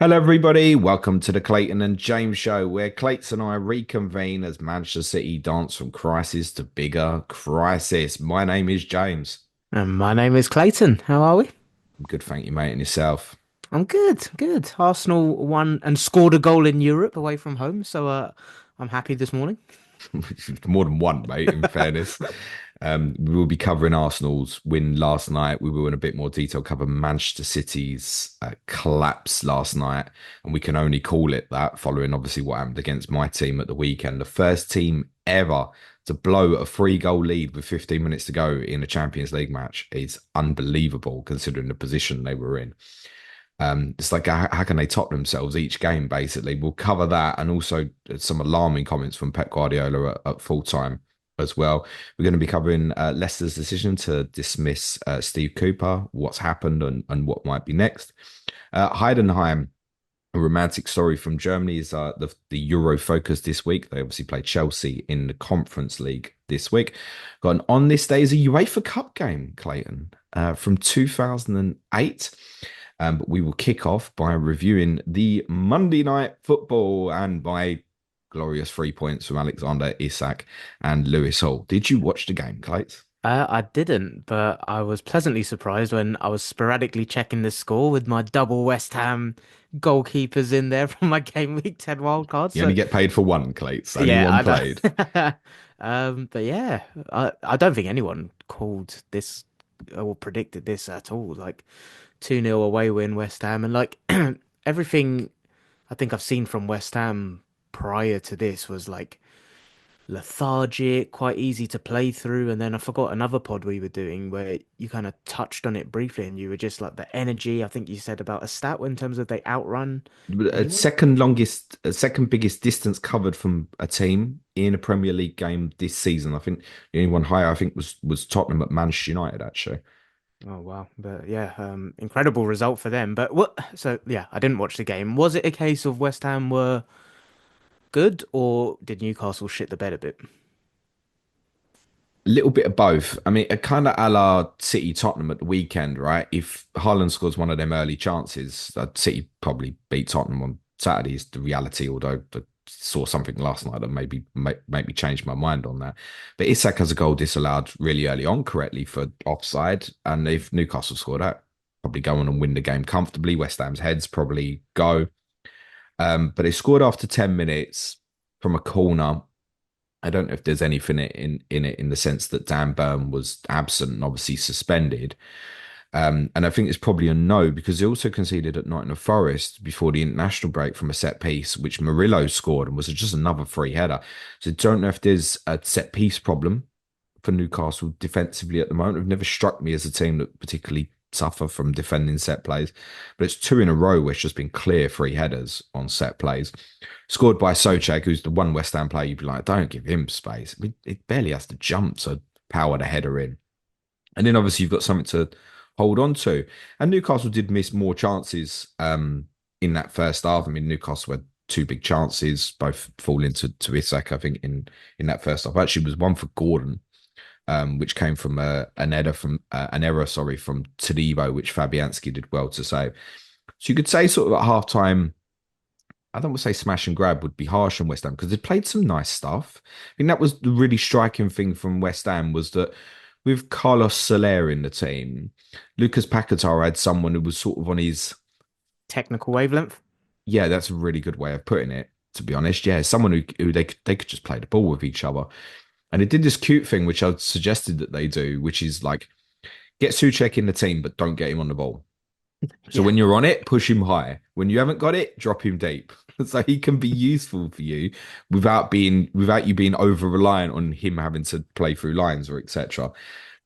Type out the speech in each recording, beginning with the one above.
Hello, everybody. Welcome to the Clayton and James Show, where Clayton and I reconvene as Manchester City dance from crisis to bigger crisis. My name is James. My name is Clayton. How are we? I'm good, thank you, mate, and yourself. I'm good, good. Arsenal won and scored a goal in Europe away from home, so I'm happy this morning. More than one, mate, in fairness. We will be covering Arsenal's win last night. We will, in a bit more detail, cover Manchester City's collapse last night. And we can only call it that following, obviously, what happened against my team at the weekend. The first team ever to blow a three-goal lead with 15 minutes to go in a Champions League match is unbelievable, considering the position they were in. It's like, how can they top themselves each game, basically? We'll cover that and also some alarming comments from Pep Guardiola at full time as well. We're going to be covering Leicester's decision to dismiss Steve Cooper, what's happened and what might be next. Heidenheim, a romantic story from Germany, is the Euro focus this week. They obviously played Chelsea in the Conference League this week. Got an on this day is a UEFA Cup game, Clayton, from 2008. But we will kick off by reviewing the Monday night football and by glorious 3 points from Alexander Isak and Lewis Hall. Did you watch the game, Clates? I didn't, but I was pleasantly surprised when I was sporadically checking the score with my double West Ham goalkeepers in there from my game week 10 wild card. You So only get paid for one, Clates. Only yeah, one I played. know. But yeah, I don't think anyone called this or predicted this at all. Like 2-0 away win West Ham and like everything I think I've seen from West Ham prior to this was like lethargic, quite easy to play through. And then I forgot another pod we were doing where you kind of touched on it briefly and you were just like the energy. I think you said about a stat in terms of they outrun anyone. Second biggest distance covered from a team in a Premier League game this season. I think the only one higher, I think, was Tottenham at Manchester United, actually. Oh wow. But yeah, incredible result for them. But what so yeah, I didn't watch the game. Was it a case of West Ham were good or did Newcastle shit the bed a bit? A little bit of both. I mean, a kind of a la City Tottenham at the weekend, right? If Haaland scores one of them early chances, City probably beat Tottenham on Saturday is the reality, although I saw something last night that maybe make me change my mind on that. But Isak has a goal disallowed really early on, correctly for offside. And if Newcastle scored that, probably go on and win the game comfortably. West Ham's heads probably go. But they scored after 10 minutes from a corner. I don't know if there's anything in it in the sense that Dan Burn was absent and obviously suspended. And I think it's probably a no because they also conceded at Nottingham Forest before the international break from a set piece, which Murillo scored and was just another free header. So I don't know if there's a set piece problem for Newcastle defensively at the moment. It never struck me as a team that particularly suffer from defending set plays, but it's two in a row where it's just been clear free headers on set plays. Scored by Souček, who's the one West Ham player you'd be like, don't give him space. I mean, it barely has to jump to power the header in. And then obviously you've got something to hold on to. And Newcastle did miss more chances in that first half. I mean, Newcastle had two big chances, both fall into Isak, I think, in that first half. Actually, it was one for Gordon, which came from an error, sorry, from Todibo, which Fabianski did well to save. So you could say sort of at half time, I don't want to say smash and grab would be harsh on West Ham because they played some nice stuff. I think that was the really striking thing from West Ham was that with Carlos Soler in the team, Lucas Paquetá had someone who was sort of on his, Technical wavelength? yeah, that's a really good way of putting it, to be honest. Yeah, someone who they could just play the ball with each other. And it did this cute thing, which I suggested that they do, which is like get Souček in the team, but don't get him on the ball. So Yeah. when you're on it, push him high. When you haven't got it, drop him deep. So he can be useful for you without you being over reliant on him having to play through lines or etc.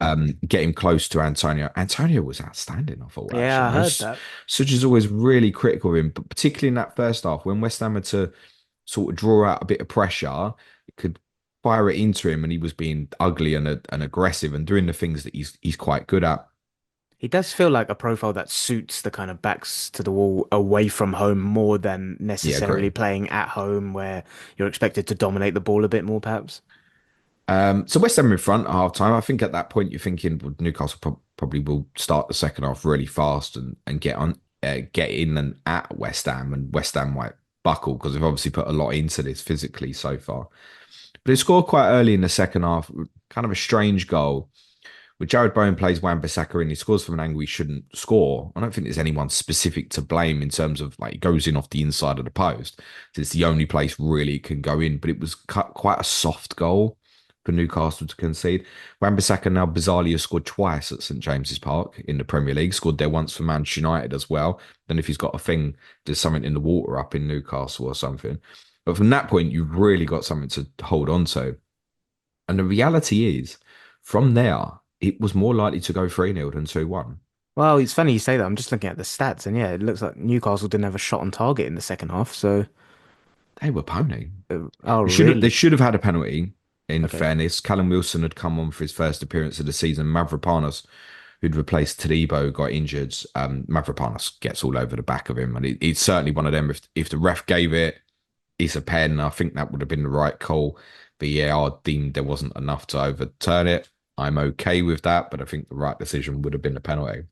Get him close to Antonio. Antonio was outstanding, I thought, Yeah, actually. I heard that. Such is always really critical of him, but particularly in that first half when West Ham had to sort of draw out a bit of pressure, it could fire it into him, and he was being ugly and aggressive and doing the things that he's quite good at. He does feel like a profile that suits the kind of backs to the wall away from home more than Yeah, necessarily agree. playing at home where you're expected to dominate the ball a bit more, perhaps. So West Ham in front at half time. I think at that point you're thinking well, Newcastle probably will start the second half really fast and get on get in and at West Ham, and West Ham might buckle because they've obviously put a lot into this physically so far. But it scored quite early in the second half, kind of a strange goal. With Jared Bowen plays Wan-Bissaka in, he scores from an angle he shouldn't score. I don't think there's anyone specific to blame in terms of like he goes in off the inside of the post. So it's the only place really it can go in, but it was quite a soft goal for Newcastle to concede. Wan-Bissaka now bizarrely has scored twice at St James's Park in the Premier League. Scored there once for Manchester United as well. Then if he's got a thing, there's something in the water up in Newcastle or something. But from that point, you've really got something to hold on to. And the reality is, from there, it was more likely to go 3-0 than 2-1. Well, it's funny you say that. I'm just looking at the stats, and yeah, it looks like Newcastle didn't have a shot on target in the second half. So, They were pony. oh, They really? should have had a penalty, in Okay. fairness. Callum Wilson had come on for his first appearance of the season. Mavropanos, who'd replaced Tadibo, got injured. Mavropanos gets all over the back of him. And it's certainly one of them. If the ref gave it, it's a pen. I think that would have been the right call. VAR deemed there wasn't enough to overturn it. I'm okay with that, but I think the right decision would have been a penalty.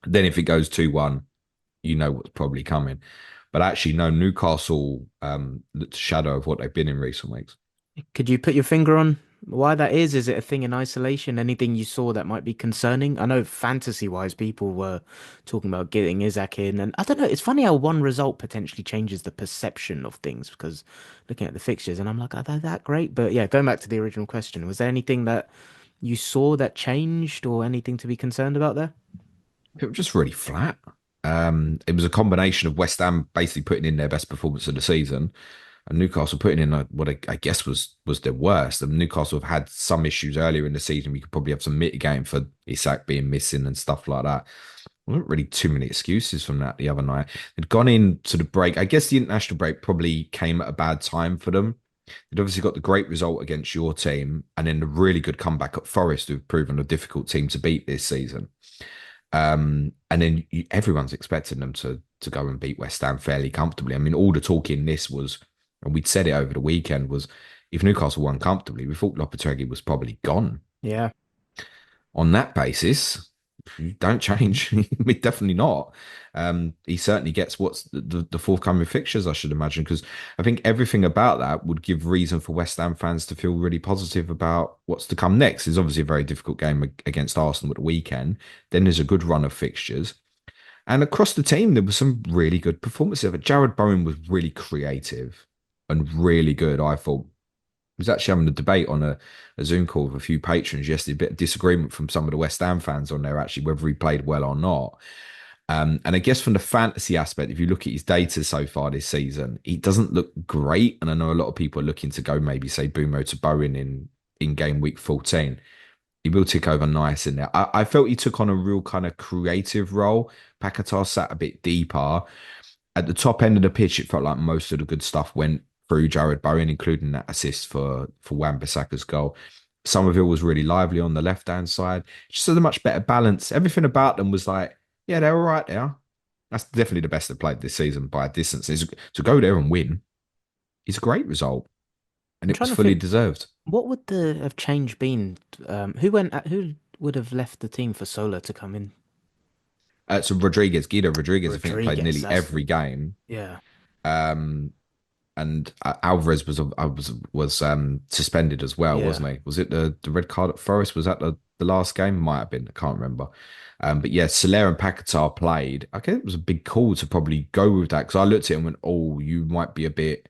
Then if it goes 2-1, you know what's probably coming. But actually, no, Newcastle looked a shadow of what they've been in recent weeks. Could you put your finger on why that is? Is it a thing in isolation? Anything you saw that might be concerning? I know fantasy-wise, people were talking about getting Isaac in, and I don't know. It's funny how one result potentially changes the perception of things because looking at the fixtures, and I'm like, are they that great? But yeah, going back to the original question, was there anything that you saw that changed or anything to be concerned about there? It was just really flat. It was a combination of West Ham basically putting in their best performance of the season, and Newcastle putting in what I guess was their worst. And Newcastle have had some issues earlier in the season. We could probably have some mitigating for Isak being missing and stuff like that. There weren't really too many excuses from that the other night. They'd gone into the break. I guess the international break probably came at a bad time for them. They'd obviously got the great result against your team, and then the really good comeback at Forest, who've proven a difficult team to beat this season. And then everyone's expecting them to go and beat West Ham fairly comfortably. I mean, all the talk in this was, and we'd said it over the weekend, was if Newcastle won comfortably, we thought Lopetegui was probably gone. Yeah. On that basis, you don't change. Definitely not. He certainly gets what's the forthcoming fixtures, I should imagine, because I think everything about that would give reason for West Ham fans to feel really positive about what's to come next. It's obviously a very difficult game against Arsenal at the weekend. Then there's a good run of fixtures. And across the team, there was some really good performances. Jared Bowen was really creative and really good, I thought. Was actually having a debate on a Zoom call with a few patrons yesterday, a bit of disagreement from some of the West Ham fans on there, actually, whether he played well or not. And I guess from the fantasy aspect, if you look at his data so far this season, he doesn't look great. And I know a lot of people are looking to go maybe say Bumo to Bowen in game week 14. He will tick over nice in there. I felt he took on a real kind of creative role. Paquetá sat a bit deeper. At the top end of the pitch, it felt like most of the good stuff went through Jared Bowen, including that assist for Wan-Bissaka's goal. Somerville was really lively on the left-hand side. Just had a much better balance. Everything about them was like, yeah, they're all right there. That's definitely the best they've played this season by a distance. To go there and win is a great result, and I'm it was trying to fully think, deserved. what would the have change been? Who would have left the team for Sola to come in? So Guido Rodriguez, I think played Rodriguez, nearly that's every the game. yeah. Um, and Alvarez was suspended as well, Yeah. wasn't he? Was it the red card at Forest? Was that the last game? Might have been. I can't remember. But yeah, Soler and Paquetá played. Okay, it was a big call to probably go with that because I looked at it and went, "Oh, you might be a bit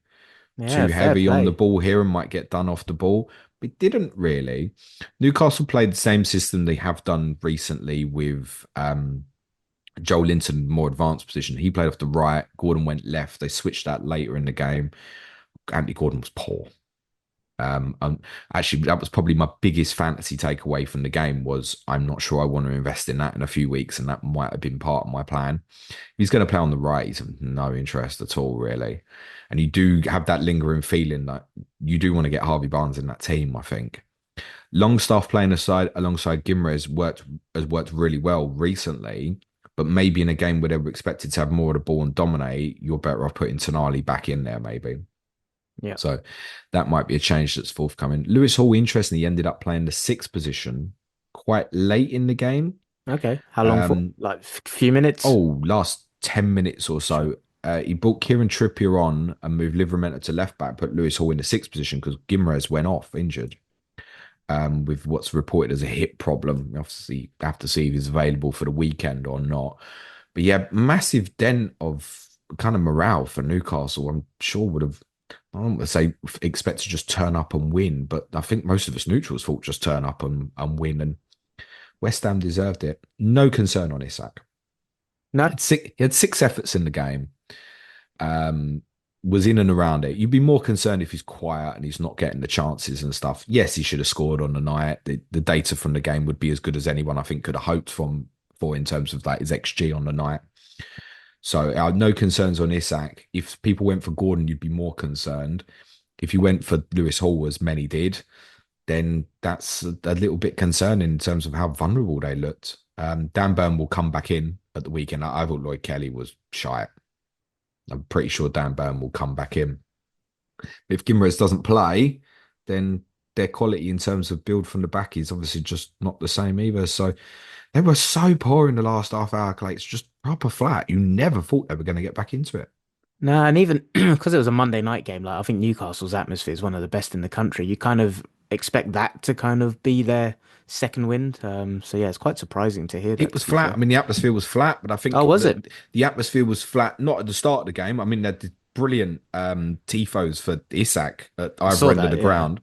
Yeah, too fair heavy on the play. ball here and might get done off the ball." But it didn't really. Newcastle played the same system they have done recently with Joe Linton, more advanced position. He played off the right. Gordon went left. They switched that later in the game. Anthony Gordon was poor. Actually, that was probably my biggest fantasy takeaway from the game was I'm not sure I want to invest in that in a few weeks, and that might have been part of my plan. He's going to play on the right. He's of no interest at all, really. And you do have that lingering feeling that you do want to get Harvey Barnes in that team, I think. Longstaff playing aside alongside Gimres has worked really well recently, but maybe in a game where they were expected to have more of the ball and dominate, you're better off putting Tonali back in there, maybe. Yeah. So that might be a change that's forthcoming. Lewis Hall, interestingly, ended up playing the sixth position quite late in the game. Okay. How long for? Um, Like few minutes? oh, last 10 minutes or so. He brought Kieran Trippier on and moved Livermore to left back, put Lewis Hall in the sixth position because Gimrez went off injured with what's reported as a hip problem. Obviously, have to see if he's available for the weekend or not. But yeah, massive dent of kind of morale for Newcastle. I'm sure would have, I don't want to say expect to just turn up and win, but I think most of us neutrals thought just turn up and win. And West Ham deserved it. No concern on Isak. No, He had six efforts in the game. Um, was in and around it. You'd be more concerned if he's quiet and he's not getting the chances and stuff. Yes, he should have scored on the night. The data from the game would be as good as anyone I think could have hoped for in terms of that his XG on the night. So I have no concerns on Isak. If people went for Gordon, you'd be more concerned. If you went for Lewis Hall, as many did, then that's a little bit concerning in terms of how vulnerable they looked. Dan Burn will come back in at the weekend. I thought Lloyd Kelly was shy. I'm pretty sure Dan Burn will come back in. If Gimrez doesn't play, then their quality in terms of build from the back is obviously just not the same either. So they were so poor in the last half hour, Clay. It's just proper flat. You never thought they were going to get back into it. no, and even because it was a Monday night game, like I think Newcastle's atmosphere is one of the best in the country. You kind of expect that to kind of be their second wind. So yeah, it's quite surprising to hear It that, was to be flat. I fair. mean, the atmosphere was flat, but I Oh, think was it? the atmosphere was flat not at the start of the game. I mean, they did brilliant tifos for Isak at I either saw end of that, the yeah. ground.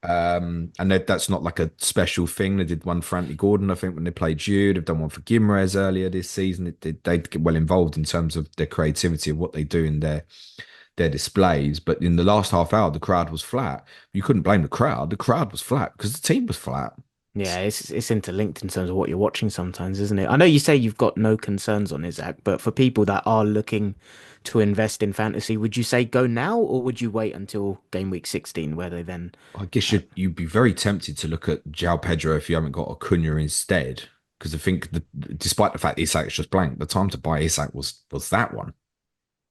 And that's not like a special thing. They did one for Anthony Gordon, I think, when they played Jude. They've done one for Gimrez earlier this season. They get well involved in terms of their creativity of what they do in their displays. But in the last half hour, the crowd was flat. You couldn't blame the crowd. The crowd was flat because the team was flat. Yeah, it's interlinked in terms of what you're watching sometimes, isn't it? I know you say you've got no concerns on Isaac, but for people that are looking to invest in fantasy, would you say go now or would you wait until game week 16 where they then I guess have... you'd be very tempted to look at João Pedro if you haven't got Acuna instead. Because I think despite the fact Isak's just blank, the time to buy Isak was that one.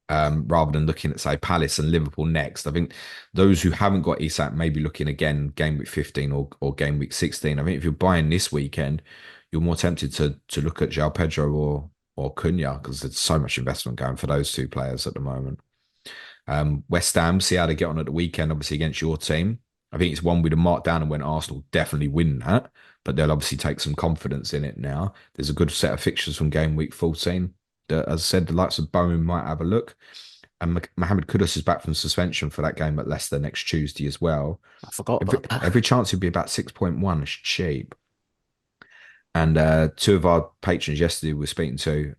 Rather than looking at, say, Palace and Liverpool next. I think those who haven't got Isak may be looking again game week 15 or game week 16. I think if you're buying this weekend, you're more tempted to look at João Pedro or Cunha because there's so much investment going for those two players at the moment. West Ham, see how they get on at the weekend, obviously against your team. I think it's one we'd have marked down and went Arsenal definitely win that, but they'll obviously take some confidence in it now. There's a good set of fixtures from game week 14. As I said, the likes of Bowen might have a look. And Mohamed Kudus is back from suspension for that game at Leicester next Tuesday as well. I forgot Every, about that. every chance he'd be about 6.1 is cheap. And two of our patrons yesterday we were speaking to,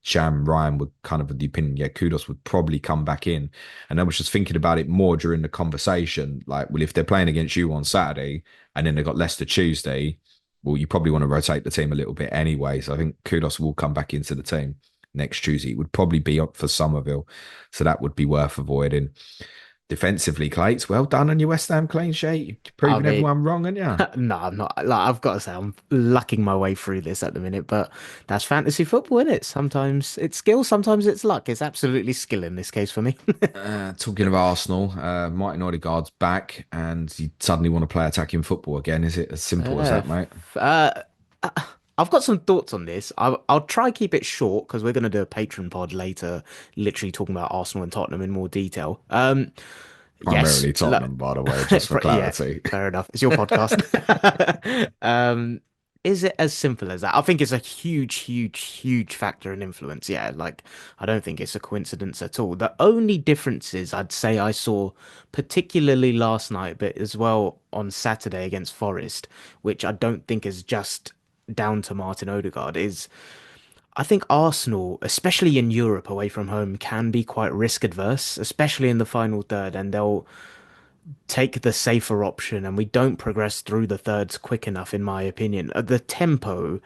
Sham, Ryan, were kind of of the opinion, yeah, Kudos would probably come back in. And I was just thinking about it more during the conversation. Like, well, if they're playing against you on Saturday and then they got Leicester Tuesday, well, you probably want to rotate the team a little bit anyway. So I think Kudos will come back into the team next Tuesday. It would probably be up for Somerville. So that would be worth avoiding. Defensively, Clates, well done on your West Ham clean sheet. You're I proving mean, everyone wrong, aren't you? no, I'm not. Like, I've got to say, I'm lucking my way through this at the minute, but that's fantasy football, isn't it? Sometimes it's skill, sometimes it's luck. It's absolutely skill in this case for me. Talking of Arsenal, Martin Odegaard's back, and you suddenly want to play attacking football again. Is it as simple as Uh, that, mate? uh, I've got some thoughts on this. I'll try keep it short because we're going to do a Patreon pod later, literally talking about Arsenal and Tottenham in more detail. Yes, Primarily Tottenham, by the way, just for yeah, clarity. fair enough. It's your podcast. Um, is it as simple as that? I think it's a huge, huge, huge factor and influence. Yeah, like I don't think it's a coincidence at all. The only differences I'd say I saw, particularly last night, but as well on Saturday against Forest, which I don't think is just down to Martin Odegaard, is I think Arsenal, especially in Europe away from home, can be quite risk adverse, especially in the final third, and they'll take the safer option, and we don't progress through the thirds quick enough, in my opinion. The tempo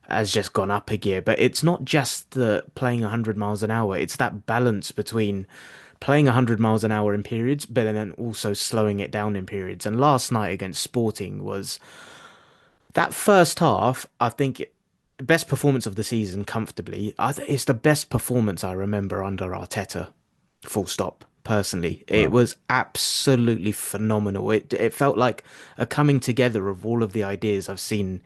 has just gone up a gear, but it's not just the playing 100 miles an hour, it's that balance between playing 100 miles an hour in periods, but then also slowing it down in periods. And last night against Sporting was that first half, I think best performance of the season comfortably. It's the best performance I remember under Arteta. Full stop. Personally, it Wow. was absolutely phenomenal. It felt like a coming together of all of the ideas I've seen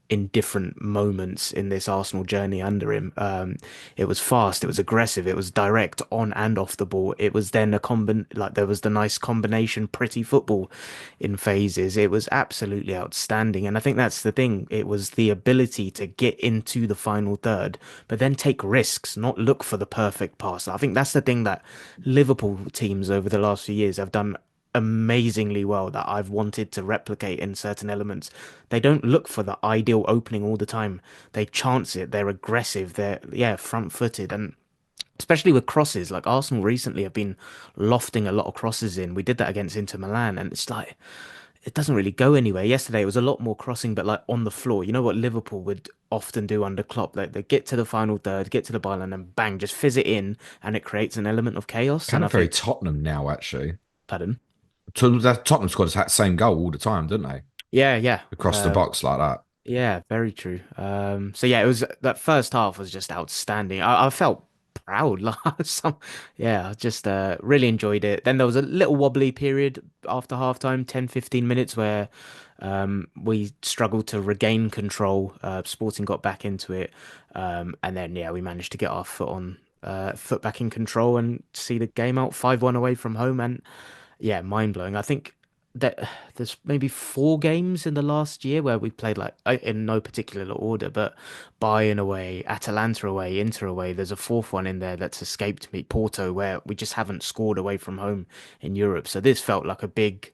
in different moments in this Arsenal journey under him. It was fast, it was aggressive, it was direct on and off the ball. It was then there was the nice combination, pretty football in phases. It was absolutely outstanding, and I think that's the thing. It was the ability to get into the final third, but then take risks, not look for the perfect pass. I think that's the thing that Liverpool teams over the last few years have done amazingly well that I've wanted to replicate in certain elements. They don't look for the ideal opening all the time. They chance it. They're aggressive. They're, yeah, front-footed. And especially with crosses, like Arsenal recently have been lofting a lot of crosses in. We did that against Inter Milan, and it's like it doesn't really go anywhere. Yesterday it was a lot more crossing, but like on the floor. You know what Liverpool would often do under Klopp? Like they get to the final third, get to the byline, and bang, just fizz it in, and it creates an element of chaos. Kind And I of very think, Tottenham now, actually. pardon. So that Tottenham squad has had the same goal all the time, didn't they? Yeah, yeah. Across the box like that. Yeah, very true. So yeah, it was that first half was just outstanding. I felt proud. Like yeah, I just really enjoyed it. Then there was a little wobbly period after halftime, 10, 15 minutes where we struggled to regain control. Sporting got back into it. And then yeah, we managed to get our foot back in control and see the game out 5-1 away from home. And yeah, mind blowing. I think that there's maybe 4 games in the last year where we played like in no particular order, but Bayern away, Atalanta away, Inter away. There's a fourth one in there that's escaped me, Porto, where we just haven't scored away from home in Europe. So this felt like a big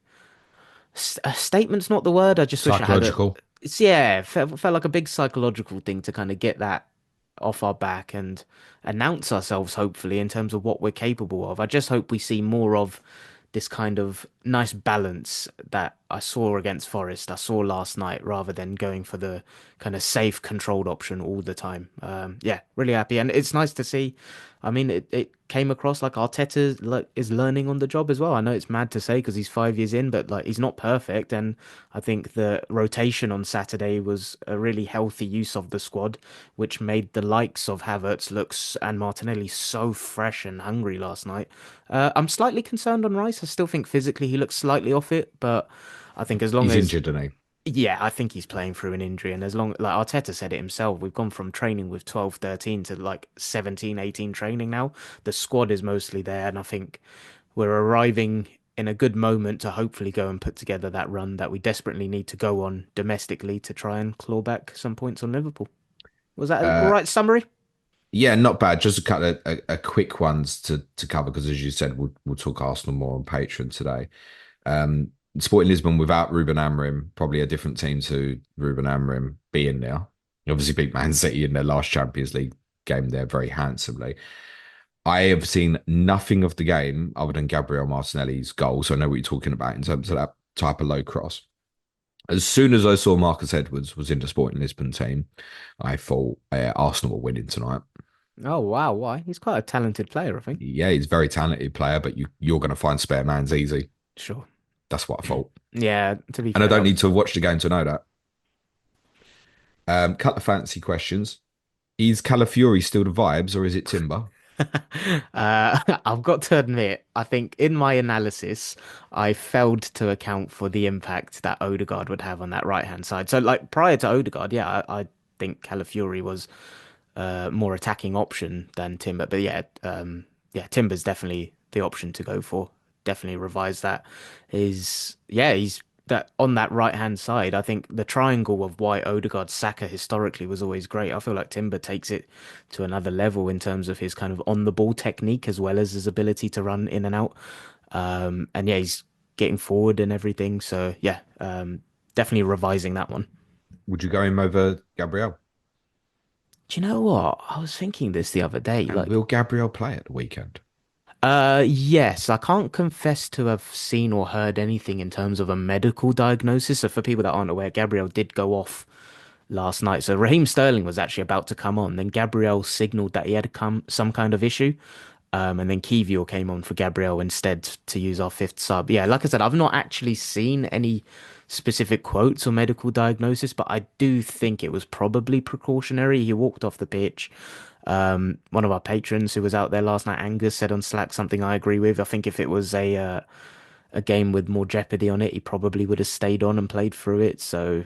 a statement's not the word. I just wish I had a. Psychological. It's yeah, felt like a big psychological thing to kind of get that off our back and announce ourselves, hopefully, in terms of what we're capable of. I just hope we see more of this kind of nice balance that I saw against Forest, I saw last night, rather than going for the kind of safe, controlled option all the time. Yeah, really happy, and it's nice to see. I mean, it came across like Arteta like is learning on the job as well. I know it's mad to say because he's 5 years in, but like he's not perfect, and I think the rotation on Saturday was a really healthy use of the squad, which made the likes of Havertz looks and Martinelli so fresh and hungry last night. I'm slightly concerned on Rice. I still think physically he looks slightly off it, but I think as long He's as injured, isn't he? yeah, I think he's playing through an injury, and as long like Arteta said it himself, we've gone from training with 12, 13 to like 17, 18 training now. The squad is mostly there, and I think we're arriving in a good moment to hopefully go and put together that run that we desperately need to go on domestically to try and claw back some points on Liverpool. Was that a Uh, right summary? yeah, not bad. Just a couple of quick ones to cover because, as you said, we'll talk Arsenal more on Patreon today. Sporting Lisbon without Ruben Amorim, probably a different team to Ruben Amorim being there. He obviously beat Man City in their last Champions League game there very handsomely. I have seen nothing of the game other than Gabriel Martinelli's goal, so I know what you're talking about in terms of that type of low cross. As soon as I saw Marcus Edwards was in the Sporting Lisbon team, I thought Arsenal were winning tonight. Oh wow, why? He's quite a talented player, I think. Yeah, he's a very talented player, but you're going to find spare man's easy. Sure. That's what I thought. Yeah, to be And I fair, don't need to watch the game to know that. Cut the fancy questions. Is Calafiori still the vibes or is it Timber? I've got to admit, I think in my analysis, I failed to account for the impact that Odegaard would have on that right-hand side. So, like prior to Odegaard, yeah, I think Calafiori was more attacking option than Timber. But yeah, yeah, Timber's definitely the option to go for. Definitely revise that. Is yeah, he's that on that right hand side. I think the triangle of White, Odegaard, Saka historically was always great. I feel like Timber takes it to another level in terms of his kind of on the ball technique as well as his ability to run in and out. And yeah, he's getting forward and everything. So yeah, definitely revising that one. Would you go him over Gabriel? Do you know what? I was thinking this the other day. And Like, will Gabriel play at the weekend? yes, I can't confess to have seen or heard anything in terms of a medical diagnosis. So for people that aren't aware, Gabriel did go off last night. So Raheem Sterling was actually about to come on. Then Gabriel signaled that he had come some kind of issue. And then Kivior came on for Gabriel instead to use our fifth sub. Yeah, like I said, I've not actually seen any specific quotes or medical diagnosis, but I do think it was probably precautionary. He walked off the pitch. One of our patrons who was out there last night, Angus, said on Slack something I agree with. I think if it was a game with more jeopardy on it, he probably would have stayed on and played through it. So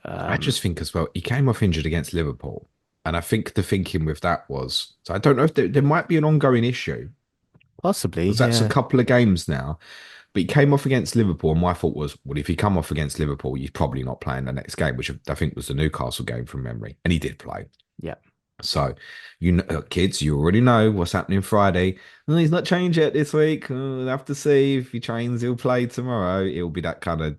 I just think as well, he came off injured against Liverpool. And I think the thinking with that was, so I don't know if there might be an ongoing issue Possibly, because that's a yeah. couple of games now. But he came off against Liverpool, and my thought was, well, if he come off against Liverpool, he's probably not playing the next game, which I think was the Newcastle game from memory, and he did play. Yeah. So, you know, kids, you already know what's happening Friday. Oh, he's not trained yet this week. Oh, we'll have to see if he trains. He'll play tomorrow. It'll be that kind of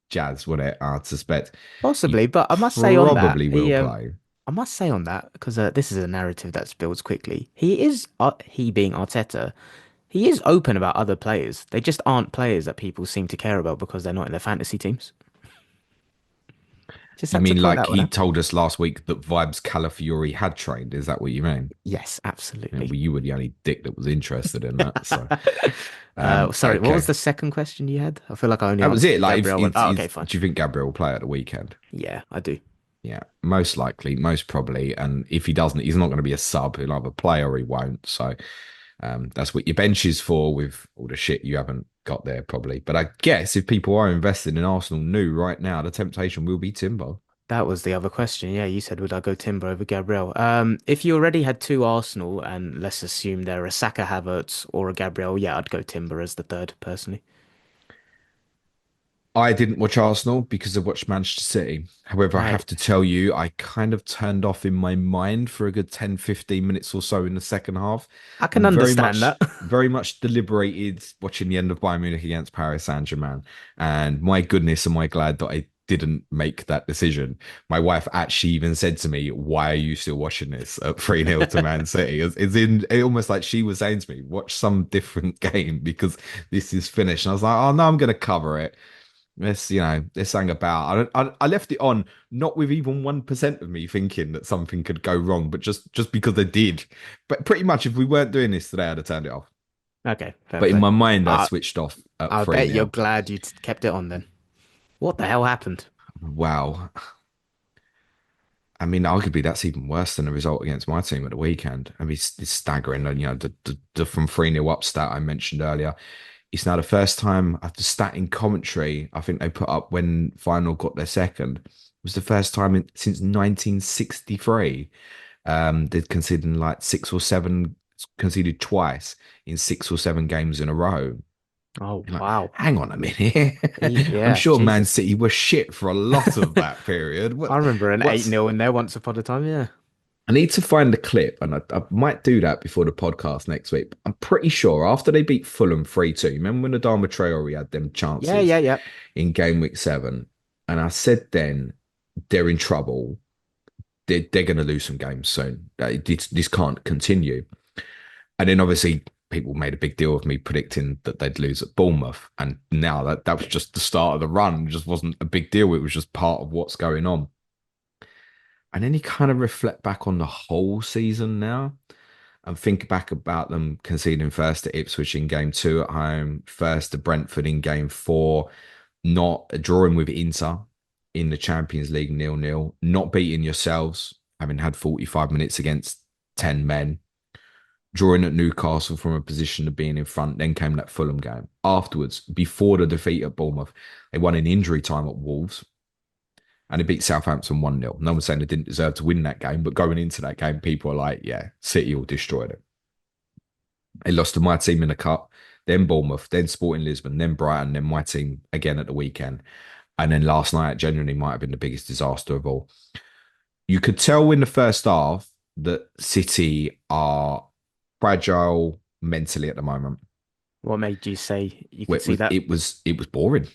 jazz, wouldn't it? I suspect he Possibly, but I must say on that, probably will play. I must say on that because this is a narrative that builds quickly. He being Arteta, he is open about other players. They just aren't players that people seem to care about because they're not in their fantasy teams. Just You had to mean point like that one he out. told us last week that Vibes Calafiori had trained? Is that what you mean? Yes, Yeah, absolutely. well, you were the only dick that was interested in that. So, Sorry, what was okay. the second question you had? I feel like I only That was answered it. the Like, Gabriel one. Oh, okay, fine. do you think Gabriel will play at the weekend? Yeah, I do. Yeah, most likely, most probably. And if he doesn't, he's not going to be a sub. He'll either play or he won't. So that's what your bench is for with all the shit you haven't got there, probably. But I guess if people are invested in Arsenal new right now, the temptation will be Timber. That was the other question. Yeah, you said would I go Timber over Gabriel? If you already had two Arsenal, and let's assume they're a Saka, Havertz, or a Gabriel, yeah, I'd go Timber as the third, personally. I didn't watch Arsenal because I watched Manchester City. However, I Right. have to tell you, I kind of turned off in my mind for a good 10, 15 minutes or so in the second half I can and understand that. very much deliberated watching the end of Bayern Munich against Paris Saint-Germain. And my goodness, am I glad that I didn't make that decision. My wife actually even said to me, why are you still watching this at 3-0 to Man City? It's almost like she was saying to me, watch some different game because this is finished. And I was like, oh no, I'm going to cover it. This sang about. I left it on not with even 1% of me thinking that something could go wrong, but just because I did. But pretty much, if we weren't doing this today, I'd have turned it off. Okay, fair But in play. my mind, I I switched off at I 3 bet you're nil. glad you kept it on then. What the hell happened? Wow. I mean, arguably that's even worse than the result against my team at the weekend. I mean, it's staggering. And the from 3-0 up stat I mentioned earlier. It's now the first time after stat in commentary, I think they put up when final got their second. It was the first time since 1963. They'd conceded like six or seven, conceded twice in 6 or 7 games in a row. Oh, You're like, wow. hang on a minute. I'm Yeah, sure Man Jesus. City was shit for a lot of that period. I remember an 8 What's nil in there once upon a time, yeah. I need to find the clip, and I might do that before the podcast next week. I'm pretty sure after they beat Fulham 3-2, remember when Adama Traore had them Yeah, chances yeah, yeah. in game week 7? And I said then, they're in trouble. They're going to lose some games soon. This can't continue. And then obviously people made a big deal of me predicting that they'd lose at Bournemouth. And now that was just the start of the run. It just wasn't a big deal. It was just part of what's going on. And then you kind of reflect back on the whole season now and think back about them conceding first to Ipswich in game 2 at home, first to Brentford in game 4, not drawing with Inter in the Champions League 0-0, not beating yourselves, having had 45 minutes against 10 men, drawing at Newcastle from a position of being in front. Then came that Fulham game. Afterwards, before the defeat at Bournemouth, they won in injury time at Wolves and they beat Southampton 1-0. No one's saying they didn't deserve to win that game, but going into that game, people are like, yeah, City will destroy them. They lost to my team in the cup, then Bournemouth, then Sporting Lisbon, then Brighton, then my team again at the weekend. And then last night genuinely might have been the biggest disaster of all. You could tell in the first half that City are fragile mentally at the moment. What made you say you Where could see that? it was boring.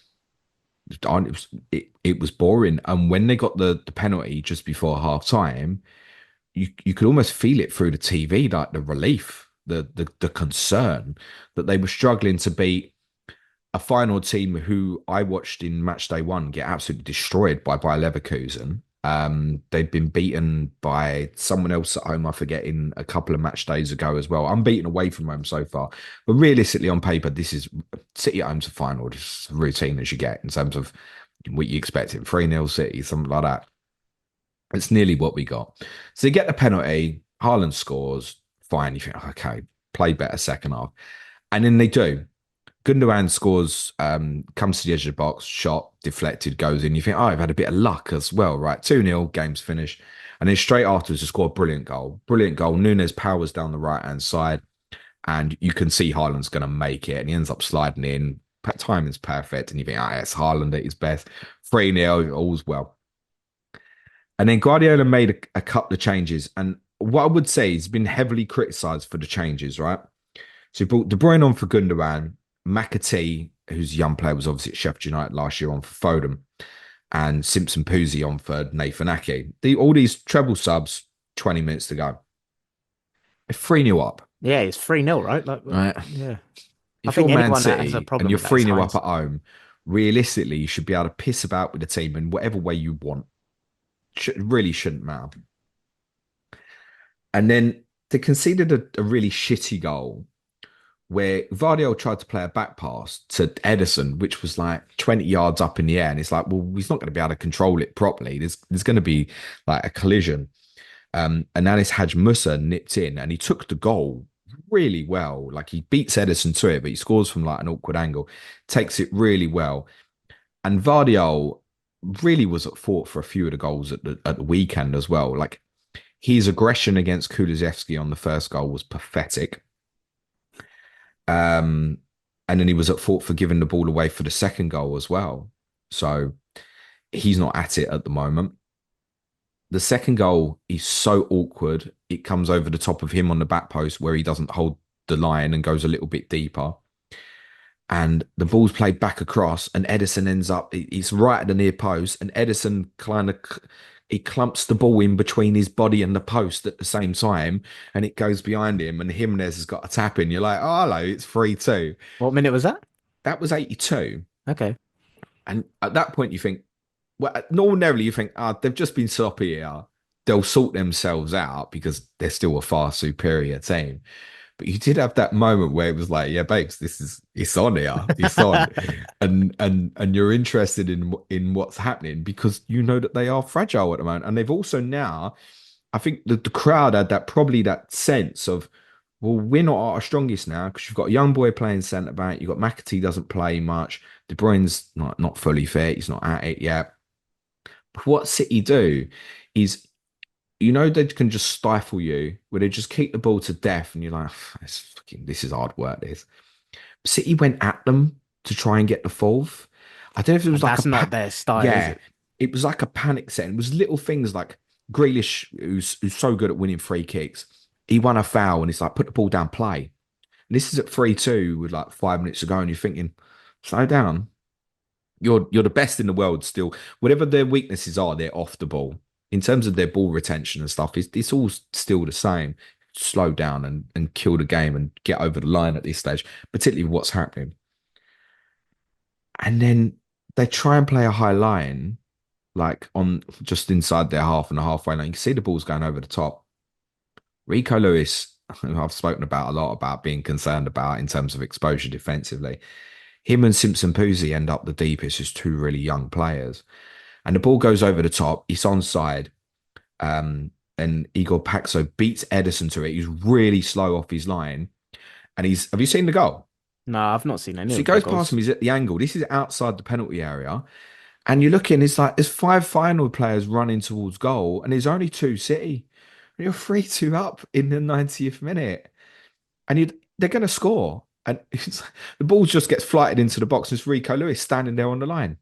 It was boring. And when they got the penalty just before half time, you could almost feel it through the TV, like the relief, the concern that they were struggling to beat a final team who I watched in match day 1 get absolutely destroyed by Leverkusen. They'd been beaten by someone else at home, I forget, in a couple of match days ago as well. Unbeaten away from home so far. But realistically, on paper, this is City at home's a final, just routine as you get in terms of what you expect in 3-0 City, something like that. It's nearly what we got. So you get the penalty, Haaland scores, fine. You think, okay, play better second half. And then they do. Gundogan scores, comes to the edge of the box, shot, deflected, goes in. You think, oh, I've had a bit of luck as well, right? 2-0, game's finished. And then straight afterwards, to score a brilliant goal. Brilliant goal. Nunes powers down the right hand side, and you can see Haaland's going to make it. And he ends up sliding in. Timing's perfect. And you think, it's Haaland at his best. 3-0, all's well. And then Guardiola made a couple of changes. And what I would say, he's been heavily criticised for the changes, right? So he brought De Bruyne on for Gundogan, McAtee, who's a young player, was obviously at Sheffield United last year, on for Foden, and Simpson Puzzi on for Nathan Ake. All these treble subs, 20 minutes to go. 3-0 up, Yeah, it's 3-0, right? Like, right? yeah. I If you're think Man anyone that has a City and problem you're with that is 3-0 up Heinz. at home, realistically, you should be able to piss about with the team in whatever way you want. Really shouldn't matter. And then they conceded a really shitty goal where Guardiola tried to play a back pass to Edison, which was like 20 yards up in the air. And it's like, well, he's not going to be able to control it properly. There's going to be like a collision. And Anis Haj Musa nipped in and he took the goal really well. Like he beats Edison to it, but he scores from like an awkward angle, takes it really well. And Vardiol really was at fault for a few of the goals at the weekend as well. Like his aggression against Kulusevski on the first goal was pathetic. Um, and then he was at fault for giving the ball away for the second goal as well. So he's not at it at the moment. The second goal is so awkward. It comes over the top of him on the back post where he doesn't hold the line and goes a little bit deeper. And the ball's played back across, and Edison ends up, he's right at the near post, and Edison kind of he clumps the ball in between his body and the post at the same time, and it goes behind him, and Jimenez has got a tap in. You're like, oh, hello, it's 3-2. What minute was that? That was 82. Okay. And at that point, you think, well, ordinarily you think, they've just been sloppy here. They'll sort themselves out because they're still a far superior team. But you did have that moment where it was like, yeah, babes, it's on here, it's on, and you're interested in what's happening because you know that they are fragile at the moment, and they've also now, I think the crowd had that sense of, well, we're not at our strongest now because you've got a young boy playing centre back, you've got McAtee doesn't play much, De Bruyne's not fully fit, he's not at it yet. But what City do is they can just stifle you, where they just keep the ball to death, and you're like, this is hard work. This City went at them to try and get the fourth. I don't know if it was And like that's not their style, is yeah, it? it was like a panic set. It was little things like Grealish, who's so good at winning free kicks. He won a foul, and it's like put the ball down, play. And this is at 3-2 with like 5 minutes to go, and you're thinking, slow down. You're the best in the world still. Whatever their weaknesses are, they're off the ball in terms of their ball retention and stuff. It's all still the same. Slow down and kill the game and get over the line at this stage, particularly with what's happening. And then they try and play a high line, like on just inside their half and a halfway line. You can see the ball's going over the top. Rico Lewis, who I've spoken about a lot about being concerned about in terms of exposure defensively. Him and Simpson Puzzi end up the deepest as two really young players. And the ball goes over the top. It's onside. And Igor Paxo beats Edison to it. He's really slow off his line. And have you seen the goal? No, I've not seen any So he of the goes past goals. him. He's at the angle. This is outside the penalty area. And you're looking, it's like there's five final players running towards goal, and there's only two City. And you're 3-2 up in the 90th minute. And they're going to score. And the ball just gets flighted into the box. And it's Rico Lewis standing there on the line.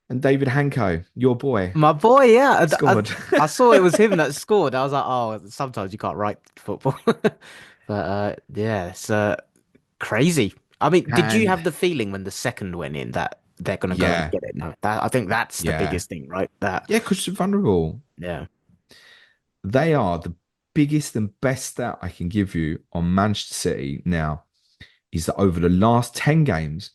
And David Hanko, your boy, My boy, yeah. scored. I saw it was him that scored. I was like, oh, sometimes you can't write football. But yeah, it's crazy. I mean, did you And have the feeling when the second went in that they're gonna go and yeah, get it? No, I think that's the yeah. biggest thing, right? That Yeah, because they're vulnerable. yeah. They are the biggest and best stat I can give you on Manchester City now is that over the last 10 games,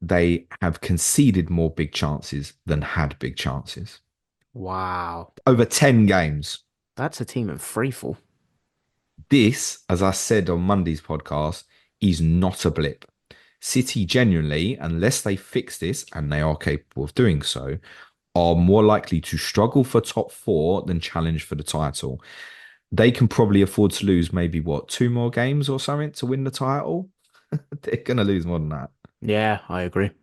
they have conceded more big chances than had big chances. Wow. Over 10 games. That's a team in freefall. This, as I said on Monday's podcast, is not a blip. City genuinely, unless they fix this, and they are capable of doing so, are more likely to struggle for top four than challenge for the title. They can probably afford to lose maybe what, two more games or something to win the title. They're gonna lose more than that. Yeah, I agree. Of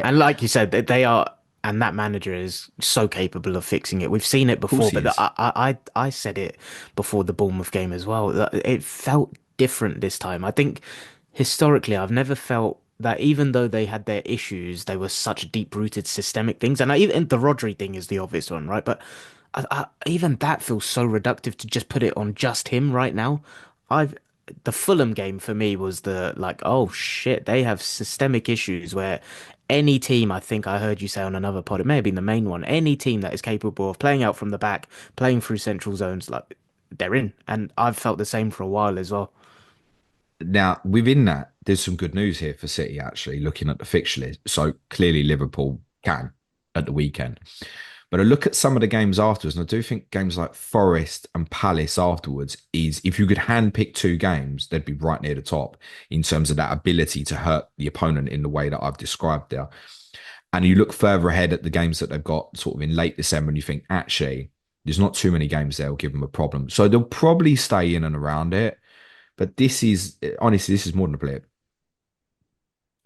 And like you said, they are, and that manager is so capable of fixing it. We've seen it course before, he but is. I said it before the Bournemouth game as well. That it felt different this time. I think historically, I've never felt that even though they had their issues, they were such deep-rooted systemic things. And even the Rodri thing is the obvious one, right? But even that feels so reductive to just put it on just him right now. I've the Fulham game for me was the like, oh shit, they have systemic issues where any team, I think I heard you say on another pod, it may have been the main one, any team that is capable of playing out from the back, playing through central zones, like they're in. And I've felt the same for a while as well. Now, within that, there's some good news here for City, actually, looking at the fixture list. So clearly Liverpool can at the weekend. But I look at some of the games afterwards, and I do think games like Forest and Palace afterwards is if you could handpick two games, they'd be right near the top in terms of that ability to hurt the opponent in the way that I've described there. And you look further ahead at the games that they've got sort of in late December, and you think, actually, there's not too many games there will give them a problem. So they'll probably stay in and around it. But this is honestly, this is more than a blip.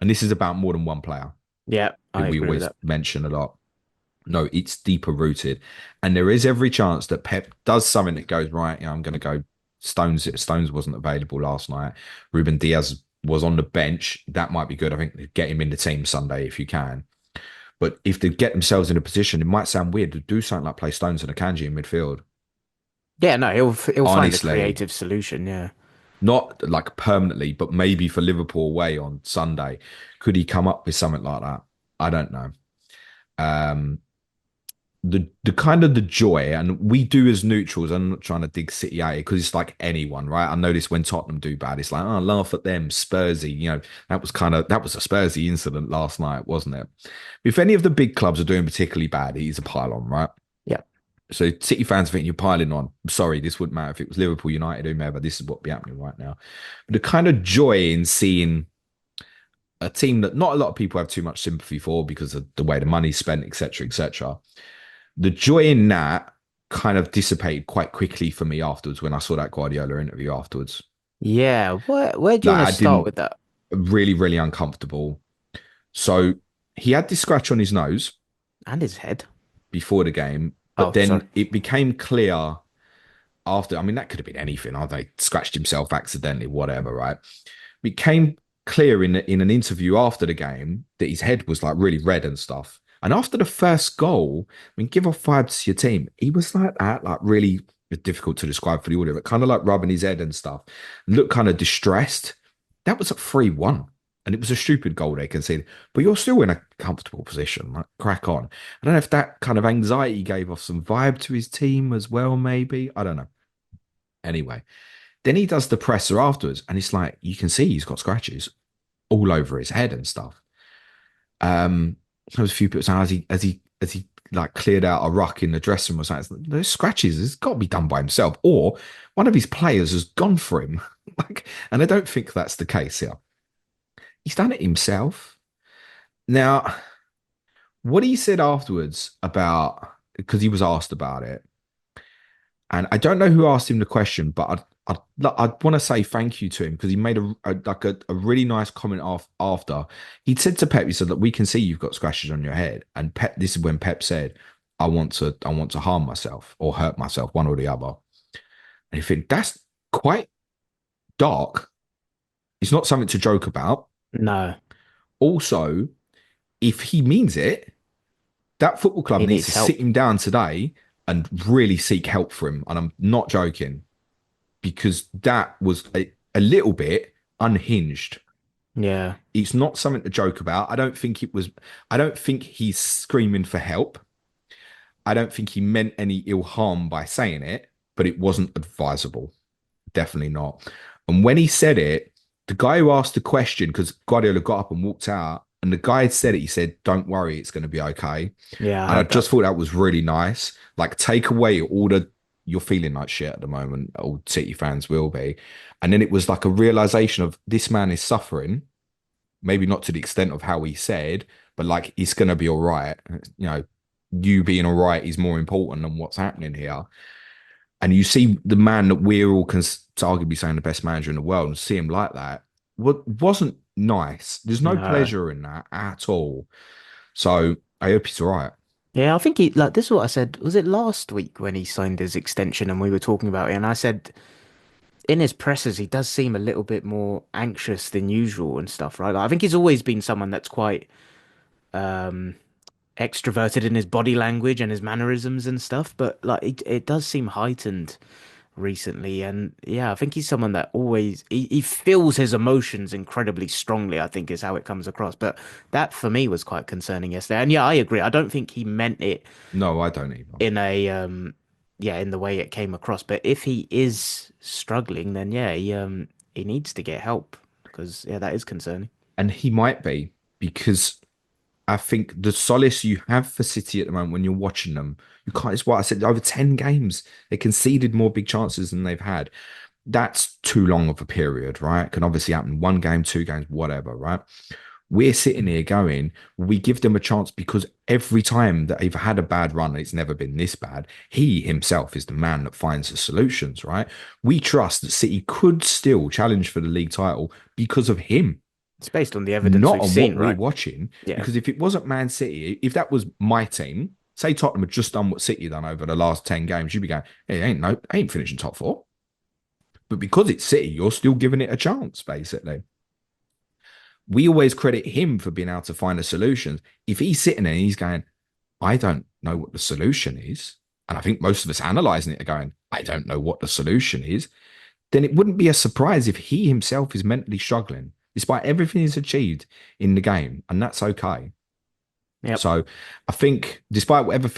And this is about more than one player Yeah, who I we agree with always that. mention a lot. No, it's deeper rooted. And there is every chance that Pep does something that goes, right, I'm going to go Stones. Stones wasn't available last night. Ruben Diaz was on the bench. That might be good. I think get him in the team Sunday if you can. But if they get themselves in a position, it might sound weird to do something like play Stones and Akanji in midfield. Yeah, no, he'll find a Honestly, creative solution. Yeah. not like permanently, but maybe for Liverpool away on Sunday. Could he come up with something like that? I don't know. Um, the kind of the joy, and we do as neutrals. I'm not trying to dig City out because it's like anyone, right? I notice when Tottenham do bad, it's like, oh, laugh at them, Spursy. That was a Spursy incident last night, wasn't it? If any of the big clubs are doing particularly bad, he's a pylon, right? Yeah. So City fans think you're piling on. Sorry, this wouldn't matter if it was Liverpool, United, whomever. This is what be happening right now. But the kind of joy in seeing a team that not a lot of people have too much sympathy for because of the way the money's spent, etc., etc. The joy in that kind of dissipated quite quickly for me afterwards when I saw that Guardiola interview afterwards. Yeah. Where do you Like want I to start didn't with that? really, really uncomfortable. So he had this scratch on his nose And his head. before the game, but Oh, sorry. then it became clear after. I mean, that could have been anything. Oh, they scratched himself accidentally, whatever, right? Became clear in an interview after the game that his head was like really red and stuff. And after the first goal, I mean, give off vibes to your team. He was like that, like really difficult to describe for the audio, but kind of like rubbing his head and stuff. Looked kind of distressed. That was at 3-1. And it was a stupid goal they conceded. But you're still in a comfortable position. Like, crack on. I don't know if that kind of anxiety gave off some vibe to his team as well, maybe. I don't know. Anyway, then he does the presser afterwards, and it's like you can see he's got scratches all over his head and stuff. There was a few people saying as he like cleared out a ruck in the dressing room or something. Those scratches has got to be done by himself, or one of his players has gone for him. Like, and I don't think that's the case here. He's done it himself. Now, what he said afterwards about because he was asked about it, and I don't know who asked him the question, but I'd want to say thank you to him because he made a really nice comment after. He'd said to Pep, he said, "Look, we can see you've got scratches on your head." And Pep, this is when Pep said, I want to harm myself or hurt myself, one or the other." And you think that's quite dark. It's not something to joke about. No, Also, if he means it, that football club he needs needs to sit help. him down today and really seek help for him. And I'm not joking because that was a little bit unhinged. Yeah. It's not something to joke about. I don't think he's screaming for help. I don't think he meant any ill harm by saying it, but it wasn't advisable. Definitely not. And when he said it, the guy who asked the question, because Guardiola got up and walked out, and the guy had said it, he said, "Don't worry, it's going to be okay." Yeah, I And I heard that. just thought that was really nice. Like, take away all the you're feeling like shit at the moment. All City fans will be. And then it was like a realization of this man is suffering, maybe not to the extent of how he said, but like it's gonna be all right. You know, you being all right is more important than what's happening here. And you see the man that we're all arguably saying the best manager in the world, and see him like that. wasn't nice. There's no No. pleasure in that at all. So I hope he's all right. Yeah, I think he like this is what I said. Was it last week when he signed his extension and we were talking about it? And I said in his presses he does seem a little bit more anxious than usual and stuff, right? Like, I think he's always been someone that's quite extroverted in his body language and his mannerisms and stuff, but like it does seem heightened recently. And yeah, I think he's someone that always he feels his emotions incredibly strongly, I think is how it comes across. But that for me was quite concerning yesterday. And yeah, I agree. I don't think he meant it No, I don't either. in a yeah, in the way it came across. But if he is struggling, then yeah, he needs to get help because yeah, that is concerning. And he might be because I think the solace you have for City at the moment when you're watching them, you can't. It's what I said. Over 10 games, they conceded more big chances than they've had. That's too long of a period, right? Can obviously happen 1 game, 2 games, whatever, right? We're sitting here going, we give them a chance because every time that they've had a bad run, and it's never been this bad, he himself is the man that finds the solutions, right? We trust that City could still challenge for the league title because of him, It's based on the evidence not we've on what seen, we're right? watching. Yeah. Because if it wasn't Man City, if that was my team, say Tottenham had just done what City done over the last 10 games, you'd be going, hey, ain't finishing top four. But because it's City, you're still giving it a chance, basically. We always credit him for being able to find a solution. If he's sitting there and he's going, I don't know what the solution is, and I think most of us analysing it are going, I don't know what the solution is, then it wouldn't be a surprise if he himself is mentally struggling, despite everything he's achieved in the game, and that's okay. Yep. So I think, despite whatever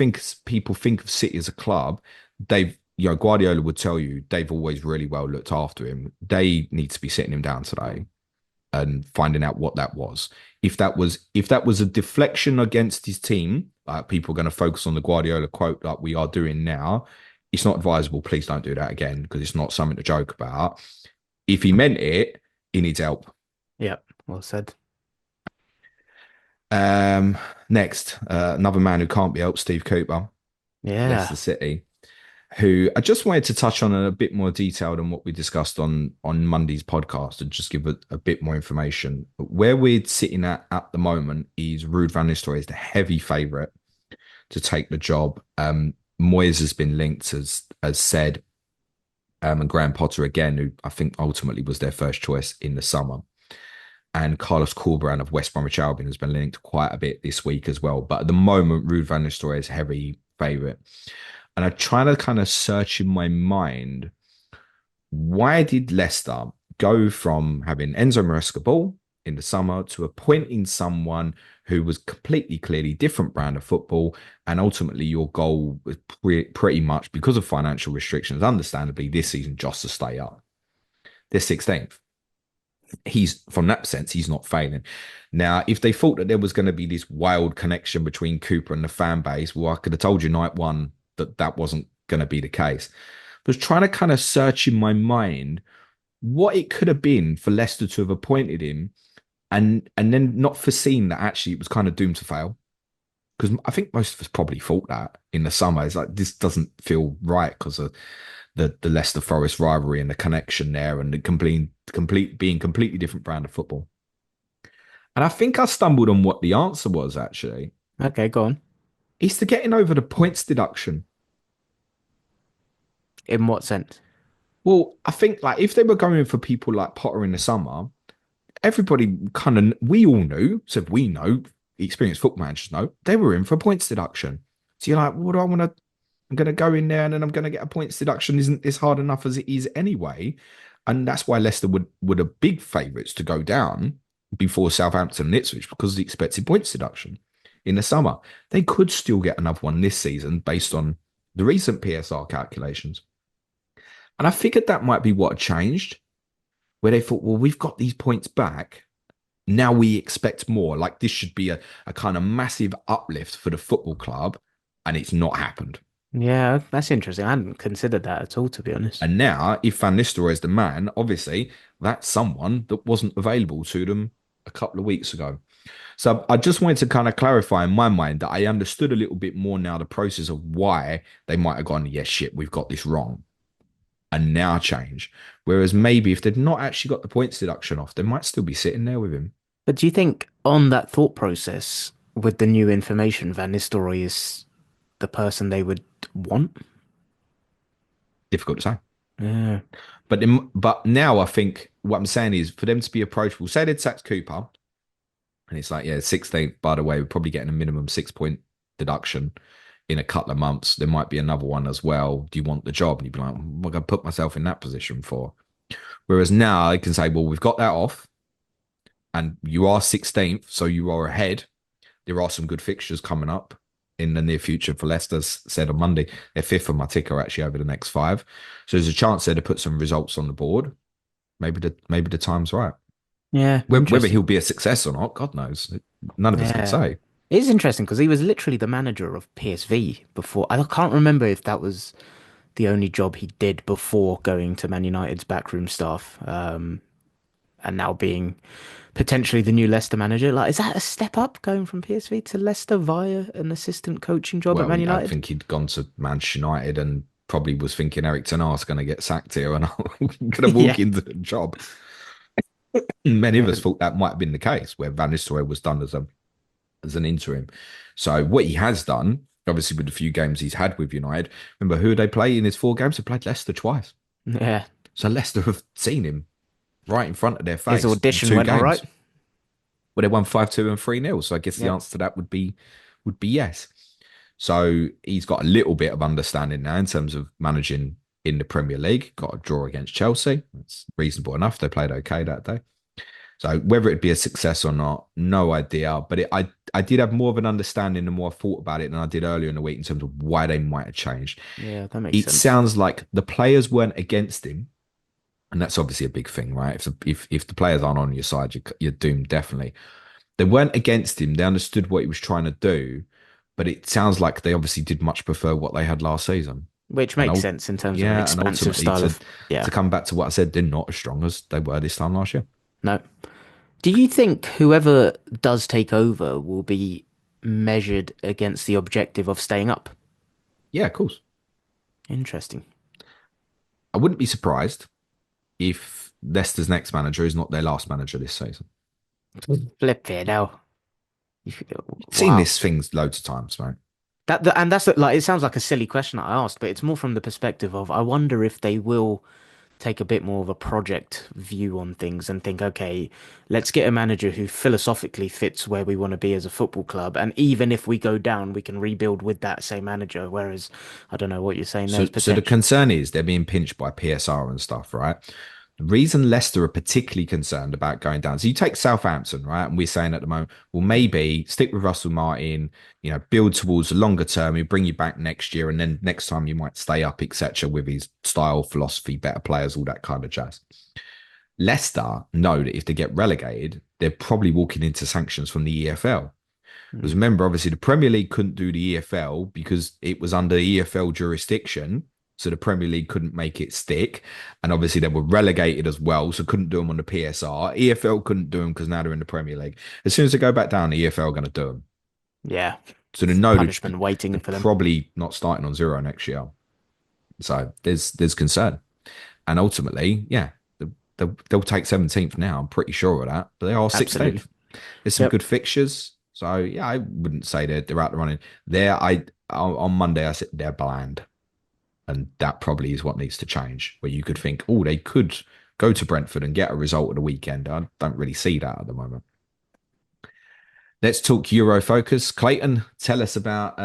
people think of City as a club, Guardiola would tell you they've always really well looked after him. They need to be sitting him down today and finding out what that was. If that was a deflection against his team, like people are going to focus on the Guardiola quote like we are doing now, it's not advisable. Please don't do that again because it's not something to joke about. If he meant it, he needs help. Yep. Well said. Um, Next, another man who can't be helped, Steve Cooper, Leicester Yeah. City, who I just wanted to touch on in a bit more detail than what we discussed on Monday's podcast and just give a bit more information. Where we're sitting at the moment is Ruud van Nistelrooy is the heavy favourite to take the job. Moyes has been linked as said, and Graham Potter again, who I think ultimately was their first choice in the summer. And Carlos Corberán of West Bromwich Albion has been linked quite a bit this week as well. But at the moment, Ruud van Nistelrooy is heavy favourite. And I try to kind of search in my mind, why did Leicester go from having Enzo Maresca ball in the summer to appointing someone who was completely clearly different brand of football, and ultimately your goal was pretty much because of financial restrictions, understandably this season just to stay up. They're 16th. He's from that sense, he's not failing. Now, if they thought that there was going to be this wild connection between Cooper and the fan base, well, I could have told you night one that that wasn't going to be the case. I was trying to kind of search in my mind what it could have been for Leicester to have appointed him, and then not foreseen that actually it was kind of doomed to fail. Because I think most of us probably thought that in the summer. It's like this doesn't feel right because of the Leicester Forest rivalry and the connection there and the complete being completely different brand of football. And I think I stumbled on what the answer was actually. Okay, go on. It's the getting over the points deduction. In what sense? Well, I think like if they were going for people like Potter in the summer, everybody kind of we all knew, so we know, experienced football managers know, they were in for a points deduction. So you're like, what do I want to? I'm going to go in there and then I'm going to get a points deduction. Isn't this hard enough as it is anyway? And that's why Leicester would have big favourites to go down before Southampton and Ipswich because of the expected points deduction in the summer. They could still get another one this season based on the recent PSR calculations. And I figured that might be what changed, where they thought, well, we've got these points back. Now we expect more. Like this should be a kind of massive uplift for the football club. And it's not happened. Yeah, that's interesting. I hadn't considered that at all, to be honest. And now, if Van Nistelrooy is the man, obviously that's someone that wasn't available to them a couple of weeks ago. So I just wanted to kind of clarify in my mind that I understood a little bit more now the process of why they might have gone, yes, shit, we've got this wrong. and now change. Whereas maybe if they'd not actually got the points deduction off, they might still be sitting there with him. But do you think on that thought process with the new information, Van Nistelrooy is the person they would want? Difficult to say. Yeah. But now I think what I'm saying is for them to be approachable. Say they'd sacked Cooper, and it's like, yeah, 16th, by the way, we're probably getting a minimum 6 point deduction in a couple of months. There might be another one as well. Do you want the job? And you'd be like, what am I going to put myself in that position for? Whereas now I can say, well, we've got that off and you are 16th, so you are ahead. There are some good fixtures coming up in the near future for Leicester, said on Monday. They're fifth on my ticker actually over the next five. So there's a chance there to put some results on the board. Maybe the time's right. Yeah, Whether interesting. he'll be a success or not, God knows. None of us can Yeah. say. It is interesting because he was literally the manager of PSV before. I can't remember if that was the only job he did before going to Man United's backroom staff, and now being potentially the new Leicester manager. Like, is that a step up going from PSV to Leicester via an assistant coaching job at Well, Man I United? think he'd gone to Manchester United and probably was thinking Eric Ten Hag's going to get sacked here and I'm going to walk Yeah. into the job. Many of Yeah. us thought that might have been the case where Van Nistelrooy was done as an interim. So what he has done, obviously with the few games he's had with United, remember who they play in his four games? They played Leicester twice. Yeah. So Leicester have seen him right in front of their His face in audition two went all right. games. Well, they won 5-2 and 3-0. So I guess the Yep. answer to that would be yes. So he's got a little bit of understanding now in terms of managing in the Premier League. Got a draw against Chelsea. It's reasonable enough. They played okay that day. So whether it'd be a success or not, no idea. But I did have more of an understanding the more I thought about it than I did earlier in the week in terms of why they might have changed. Yeah, that makes It sense. sounds like the players weren't against him, and that's obviously a big thing, right? If the players aren't on your side, you're doomed definitely. They weren't against him. They understood what he was trying to do, but it sounds like they obviously did much prefer what they had last season. Which And makes sense in terms of an yeah, and expansive ultimately style to of, yeah, to come back to what I said, they're not as strong as they were this time last year. no. Do you think whoever does take over will be measured against the objective of staying up? Yeah, of course. Interesting. I wouldn't be surprised if Leicester's next manager is not their last manager this season. Flip it now. Seen Wow. this things loads of times, right? And that's like it sounds like a silly question I asked, but it's more from the perspective of I wonder if they will take a bit more of a project view on things and think, okay, let's get a manager who philosophically fits where we want to be as a football club. And even if we go down, we can rebuild with that same manager. Whereas, I don't know what you're saying, So, there's so the potential. concern is they're being pinched by PSR and stuff, right? The reason Leicester are particularly concerned about going down. So you take Southampton, right? And we're saying at the moment, well, maybe stick with Russell Martin, build towards the longer term. He'll bring you back next year, and then next time you might stay up, etc., with his style, philosophy, better players, all that kind of jazz. Leicester know that if they get relegated, they're probably walking into sanctions from the EFL. Because Mm. remember, obviously, the Premier League couldn't do the EFL because it was under EFL jurisdiction. So the Premier League couldn't make it stick. And obviously, they were relegated as well. So couldn't do them on the PSR. EFL couldn't do them because now they're in the Premier League. As soon as they go back down, the EFL are going to do them. Yeah, So they know that punishment waiting they're for them. probably not starting on zero next year. So there's concern. And ultimately, yeah, they'll take 17th now. I'm pretty sure of that. But they are Absolutely. 16th. There's some Yep. good fixtures. So yeah, I wouldn't say they're out the running. There, I on Monday I said they're bland, and that probably is what needs to change. Where you could think, oh, they could go to Brentford and get a result at the weekend. I don't really see that at the moment. Let's talk Euro focus. Clayton, tell us about.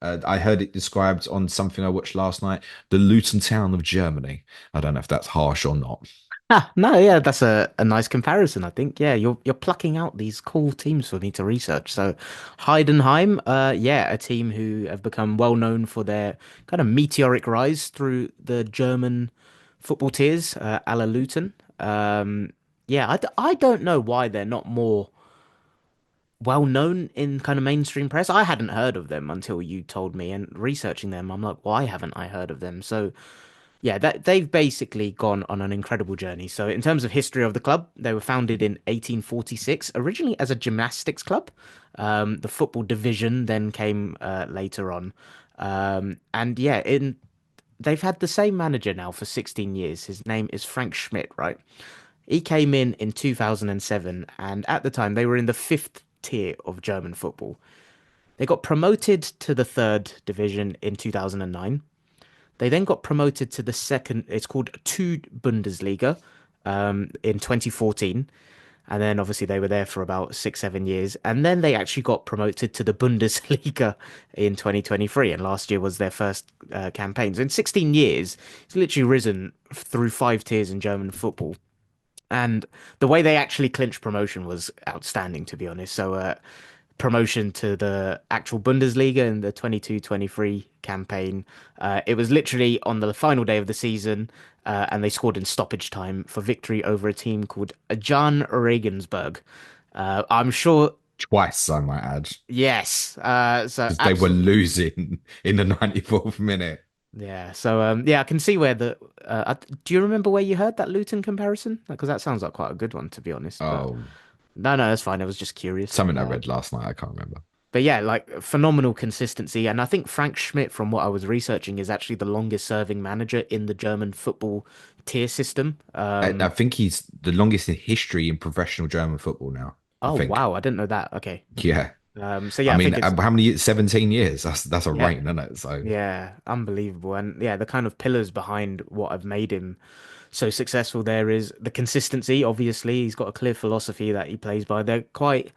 I heard it described on something I watched last night, the Luton town of Germany. I don't know if that's harsh or not. Ah, no, yeah, that's a nice comparison, I think. Yeah, you're plucking out these cool teams for me to research. So Heidenheim, yeah, a team who have become well known for their kind of meteoric rise through the German football tiers, a la Luton. Yeah, I don't know why they're not more well known in kind of mainstream press. I hadn't heard of them until you told me, and researching them, I'm like, why haven't I heard of them? So yeah, that they've basically gone on an incredible journey. So in terms of history of the club, they were founded in 1846, originally as a gymnastics club. The football division then came later on. And yeah, in they've had the same manager now for 16 years. His name is Frank Schmidt, right? He came in 2007, and at the time they were in the fifth tier of German football. They got promoted to the third division in 2009. They then got promoted to the second, it's called Two Bundesliga, in 2014. And then obviously they were there for about 6, 7 years. And then they actually got promoted to the Bundesliga in 2023. And last year was their first campaign. So in 16 years, it's literally risen through 5 tiers in German football. And the way they actually clinched promotion was outstanding, to be honest. So, promotion to the actual Bundesliga in the 22-23 campaign. It was literally on the final day of the season, and they scored in stoppage time for victory over a team called Jan Regensburg. I'm sure, Twice, I might add, yes. So because they were absolutely, losing in the 94th minute. yeah. So yeah, I can see where the. Do you remember where you heard that Luton comparison? Because that sounds like quite a good one, to be honest. But Oh, no, that's fine. I was just curious. something I read last night. I can't remember. But yeah, like phenomenal consistency. And I think Frank Schmidt, from what I was researching, is actually the longest serving manager in the German football tier system. I think he's the longest in history in professional German football now. I Oh think. wow, I didn't know that. Okay. Yeah. So I yeah, I mean, think it's how many years? 17 years. That's a yeah, reign, isn't it? So yeah, unbelievable. And yeah, the kind of pillars behind what have made him so successful there is the consistency. Obviously, he's got a clear philosophy that he plays by. They're quite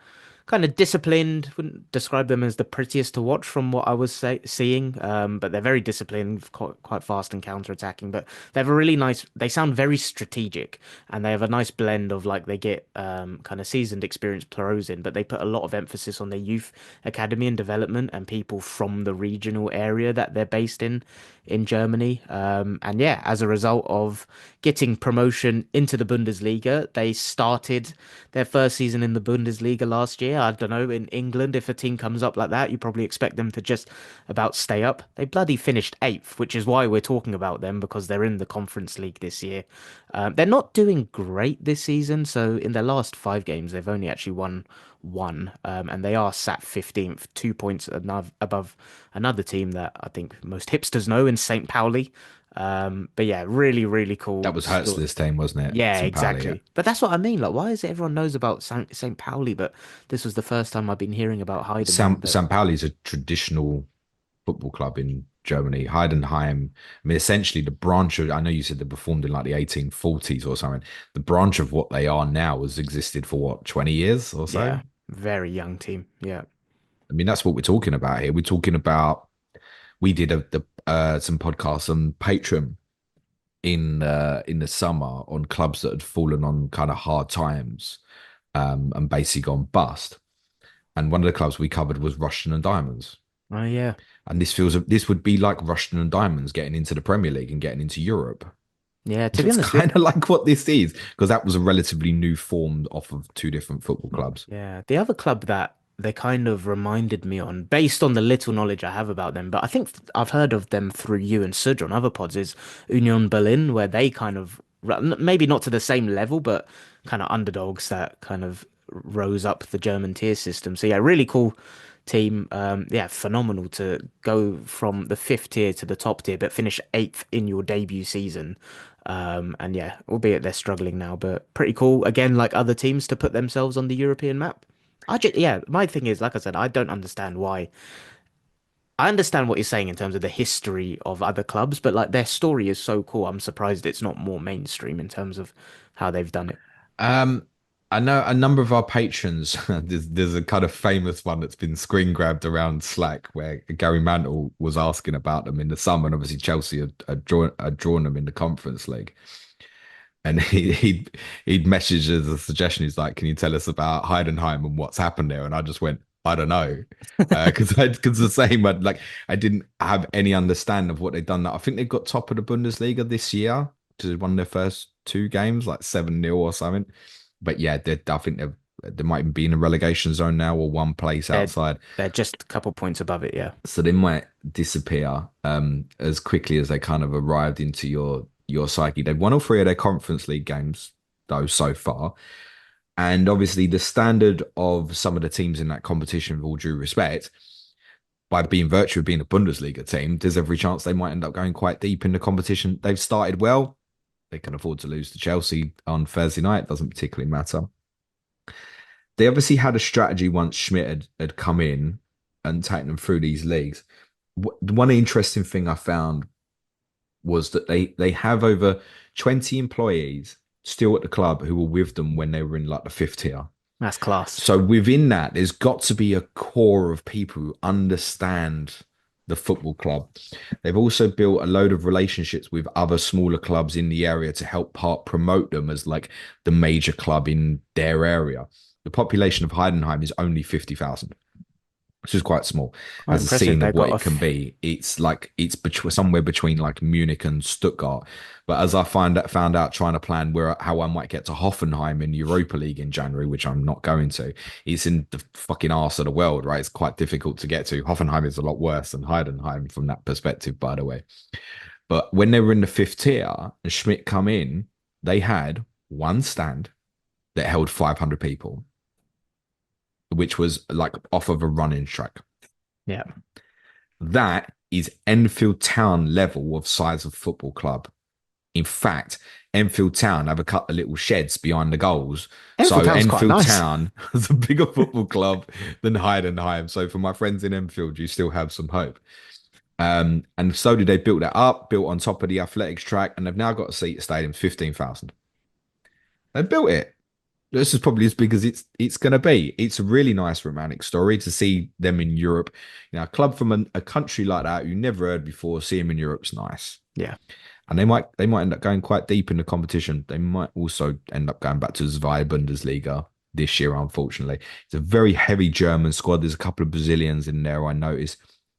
kind of disciplined. Wouldn't describe them as the prettiest to watch from what I was seeing, but they're very disciplined, quite fast and counter-attacking. But they have a really nice. They sound very strategic, and they have a nice blend of like they get kind of seasoned, experienced pros in, but they put a lot of emphasis on their youth academy and development and people from the regional area that they're based in Germany. And yeah, as a result of getting promotion into the Bundesliga, they started their first season in the Bundesliga last year. I don't know, in England, if a team comes up like that, you probably expect them to just about stay up. They bloody finished eighth, which is why we're talking about them because they're in the Conference League this year. They're not doing great this season. So in their last 5 games, they've only actually won one, and they are sat 15th, 2 points above another team that I think most hipsters know in St. Pauli. But yeah, really, really that cool was story. Hurt's team, wasn't it? Yeah, St. Pauli, yeah. exactly. But that's what I mean. Like, why is it everyone knows about St. Pauli, but this was the first time I've been hearing about Heidenheim. But St. Pauli is a traditional football club in Germany. Heidenheim, I mean, essentially the branch of, I know you said they were formed in like the 1840s or something. The branch of what they are now has existed for what, 20 years or so? yeah, very young team. Yeah. I mean, that's what we're talking about here. We're talking about, we did some podcasts on Patreon in the summer on clubs that had fallen on kind of hard times and basically gone bust. And one of the clubs we covered was Rushden and Diamonds. Oh yeah. And this would be like Rushden and Diamonds getting into the Premier League and getting into Europe. Yeah, to be It's honest, kind of like what this is because that was a relatively new form off of two different football clubs. yeah, the other club that they kind of reminded me on, based on the little knowledge I have about them, but I think I've heard of them through you and Sudra on other pods, is Union Berlin, where they kind of, maybe not to the same level, but kind of underdogs that kind of rose up the German tier system. So yeah, really cool team. Yeah, phenomenal to go from the fifth tier to the top tier, but finish eighth in your debut season. And yeah, albeit they're struggling now, but pretty cool. Again, like other teams to put themselves on the European map. Yeah, my thing is, like I said, I don't understand why. I understand what you're saying in terms of the history of other clubs, but like their story is so cool. I'm surprised it's not more mainstream in terms of how they've done it. Um, I know a number of our patrons. There's a kind of famous one that's been screen grabbed around Slack where Gary Mantle was asking about them in the summer, and obviously Chelsea had drawn them in the Conference League. And he'd messaged as a suggestion. He's like, "Can you tell us about Heidenheim and what's happened there?" And I just went, "I don't know," because the same. I didn't have any understanding of what they'd done. I think they got top of the Bundesliga this year, because they won their first 2 games, like 7-0 or something. But yeah, I think they might be in a relegation zone now or one place They're outside, they're just a couple points above it, yeah. so they might disappear as quickly as they kind of arrived into your psyche. They've won all 3 of their Conference League games though so far, and obviously the standard of some of the teams in that competition, with all due respect, by being virtue of being a Bundesliga team, there's every chance they might end up going quite deep in the competition. They've started well. They can afford to lose to Chelsea on Thursday night. Doesn't particularly matter. They obviously had a strategy once Schmidt had come in and taken them through these leagues. One interesting thing I found was that they have over 20 employees still at the club who were with them when they were in like the fifth tier. That's class. So within that, there's got to be a core of people who understand the football club. They've also built a load of relationships with other smaller clubs in the area to help part promote them as like the major club in their area. The population of Heidenheim is only 50,000, which is quite small Quite as a impressive. scene of They've what got a it can be. It's like it's somewhere between like Munich and Stuttgart. But as I found out trying to plan how I might get to Hoffenheim in Europa League in January, which I'm not going to, it's in the fucking arse of the world, right? It's quite difficult to get to. Hoffenheim is a lot worse than Heidenheim from that perspective, by the way. But when they were in the fifth tier and Schmidt come in, they had one stand that held 500 people, which was like off of a running track. yeah. That is Enfield Town level of size of football club. In fact, Enfield Town have a couple of little sheds behind the goals. Enfield So Town's quite Enfield nice. Town is a bigger football club than Heidenheim. So for my friends in Enfield, you still have some hope. And slowly they built that up, built on top of the athletics track, and they've now got a seat at stadium 15,000. They built it. This is probably as big as it's going to be. It's a really nice romantic story to see them in Europe. A club from a country like that you never heard before. See them in Europe's nice, Yeah. and they might end up going quite deep in the competition. They might also end up going back to Zwei Bundesliga this year. Unfortunately, it's a very heavy German squad. There's a couple of Brazilians in there. I noticed.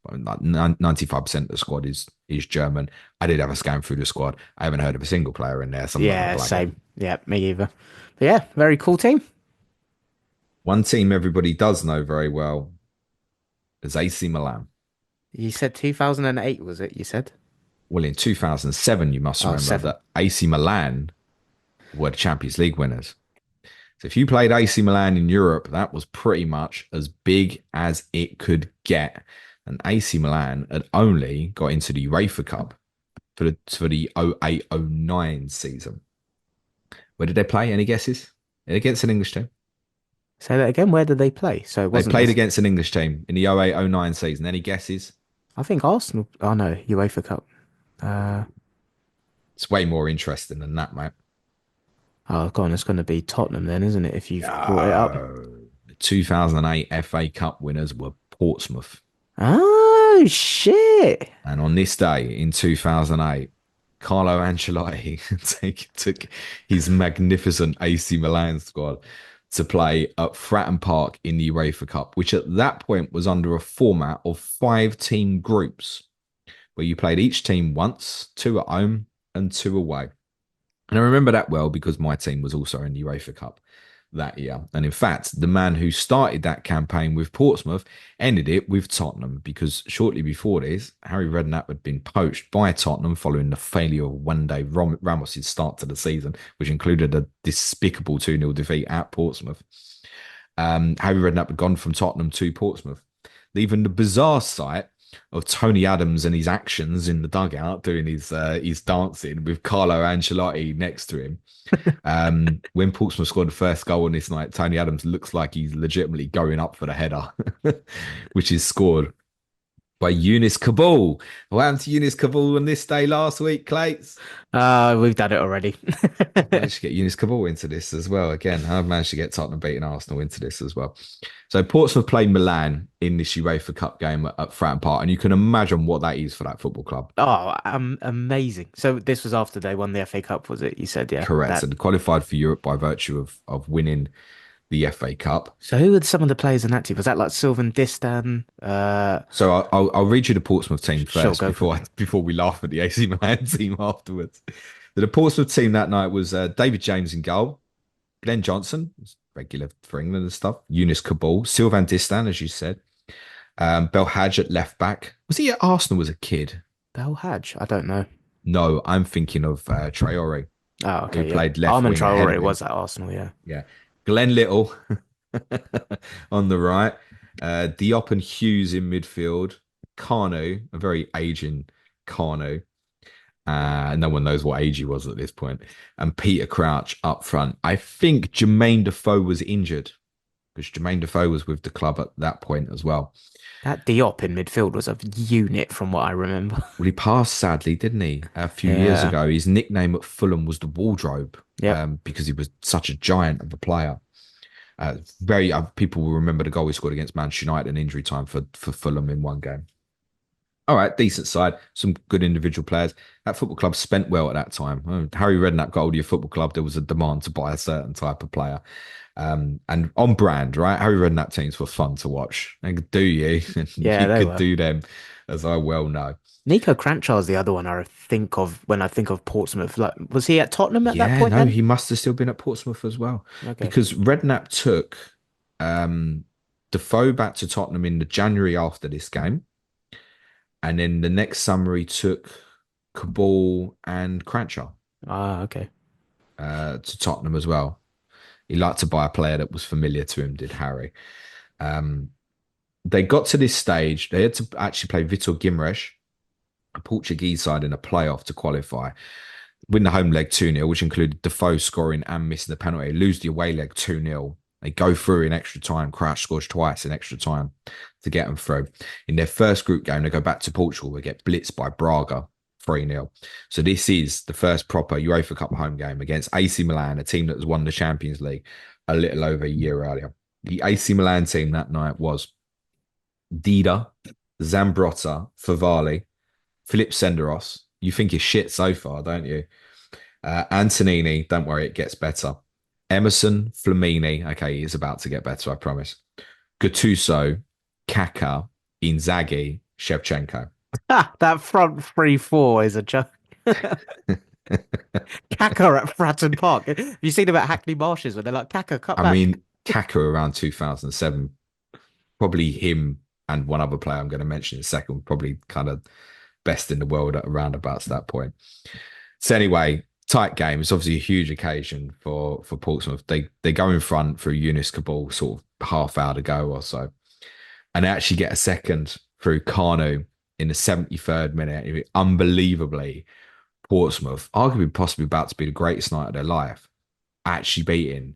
Like 95% of the squad is German. I did have a scan through the squad. I haven't heard of a single player in there, so I'm not going to Yeah, blag it. same. Yeah, me either. But yeah, very cool team. One team everybody does know very well is AC Milan. You said 2008, was it? You said? Well, in 2007, you must Oh, remember seven. that AC Milan were the Champions League winners. So if you played AC Milan in Europe, that was pretty much as big as it could get. And AC Milan had only got into the UEFA Cup for the 08-09 season. Where did they play? Any guesses? Against an English team. Say that again. Where did they play? So it They wasn't played this. against an English team in the 08-09 season. Any guesses? I think Arsenal. Oh no, UEFA Cup. Uh, It's way more interesting than that, mate. oh, go on. It's going to be Tottenham then, isn't it? If you've brought it up. The 2008 FA Cup winners were Portsmouth. Oh shit! And on this day in 2008, Carlo Ancelotti took his magnificent AC Milan squad to play at Fratton Park in the UEFA Cup, which at that point was under a format of 5-team groups, where you played each team once, two at home and two away. And I remember that well because my team was also in the UEFA Cup that year. And in fact, the man who started that campaign with Portsmouth ended it with Tottenham because shortly before this, Harry Redknapp had been poached by Tottenham following the failure of Juande Ramos' start to the season, which included a despicable 2-0 defeat at Portsmouth. Harry Redknapp had gone from Tottenham to Portsmouth, leaving the bizarre sight of Tony Adams and his actions in the dugout doing his dancing with Carlo Ancelotti next to him. When Portsmouth scored the first goal on this night, Tony Adams looks like he's legitimately going up for the header, which is scored by Eunice Kabul. What happened to Eunice Kabul on this day last week, Clates? We've done it already. Managed to get Eunice Kabul into this as well. Again, I've managed to get Tottenham beating Arsenal into this as well. So Portsmouth played Milan in this UEFA Cup game at Fratton Park, and you can imagine what that is for that football club. Oh, amazing. So this was after they won the FA Cup, was it? You said, yeah. Correct. That. And qualified for Europe by virtue of winning the FA Cup. So who were some of the players in that team? Was that like Sylvan Distan? So I'll read you the Portsmouth team Sure, first go for it. before we laugh at the AC Milan team afterwards. The Portsmouth team that night was David James in goal, Glenn Johnson, regular for England and stuff, Eunice Kabul, Sylvan Distan, as you said, Belhadj at left back. Was he at Arsenal as a kid? Belhadj? I don't know. No, I'm thinking of Traore, Oh, who okay, yeah. played left Armand wing ahead Traore of him. was at Arsenal, yeah. Yeah. Glenn Little on the right. Diop and Hughes in midfield. Carno, a very aging Carno. No one knows what age he was at this point. And Peter Crouch up front. I think Jermaine Defoe was injured because Jermaine Defoe was with the club at that point as well. That Diop in midfield was a unit from what I remember. Well, he passed sadly, didn't he? A few years Yeah. ago. His nickname at Fulham was the Wardrobe Yep. because he was such a giant of a player. Very people will remember the goal he scored against Manchester United in injury time for Fulham in one game. All right, decent side, some good individual players. That football club spent well at that time. Harry Redknapp got hold of your football club. There was a demand to buy a certain type of player, and on brand, right? Harry Redknapp teams were fun to watch. They could do you, and Yeah, you they could were. do them, as I well know. Nico Cranchar the other one I think of when I think of Portsmouth. Like, was he at Tottenham at that Yeah, point no, then? he must have still been at Portsmouth as well, Okay. because Redknapp took um, Defoe back to Tottenham in the January after this game. And then the next summer, he took Cabal and Crancher Ah, okay. to Tottenham as well. He liked to buy a player that was familiar to him, did Harry. Um, they got to this stage. They had to actually play Vitor Guimaraes, a Portuguese side, in a playoff to qualify. Win the home leg 2-0, which included Defoe scoring and missing the penalty. Lose the away leg 2-0. They go through in extra time. Crouch scores twice in extra time to get them through. In their first group game, they go back to Portugal. They get blitzed by Braga 3-0. So this is the first proper UEFA Cup home game against AC Milan, a team that has won the Champions League a little over a year earlier. The AC Milan team that night was Dida, Zambrotta, Favali, Philip Senderos. You think it's shit so far, don't you? Antonini, don't worry, it gets better. Emerson, Flamini, okay, he's about to get better, I promise. Gattuso, Kaka, Inzaghi, Shevchenko. Ha, that front 3-4 is a joke. Kaka at Fratton Park. Have you seen about Hackney Marshes when they're like, Kaka, cut I back? mean, Kaka around 2007, probably him and one other player I'm going to mention in a second, probably kind of best in the world at around about that point. So anyway, tight game. It's obviously a huge occasion for Portsmouth. They go in front through Eunice Cabal sort of half hour to go or so, and they actually get a second through Carno in the 73rd minute. Unbelievably, Portsmouth, arguably possibly about to be the greatest night of their life, actually beating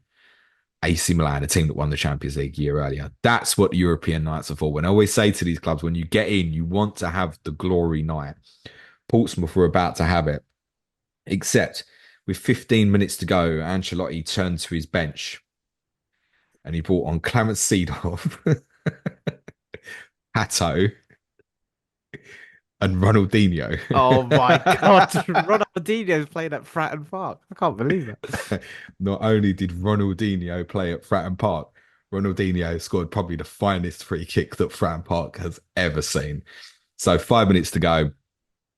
AC Milan, a team that won the Champions League a year earlier. That's what European nights are for. When I always say to these clubs, when you get in, you want to have the glory night. Portsmouth were about to have it, except with 15 minutes to go, Ancelotti turned to his bench and he brought on Clarence Seedorf, Hato, and Ronaldinho. Oh my God. Ronaldinho's playing at Fratton Park. I can't believe that. Not only did Ronaldinho play at Fratton Park, Ronaldinho scored probably the finest free kick that Fratton Park has ever seen. So 5 minutes to go,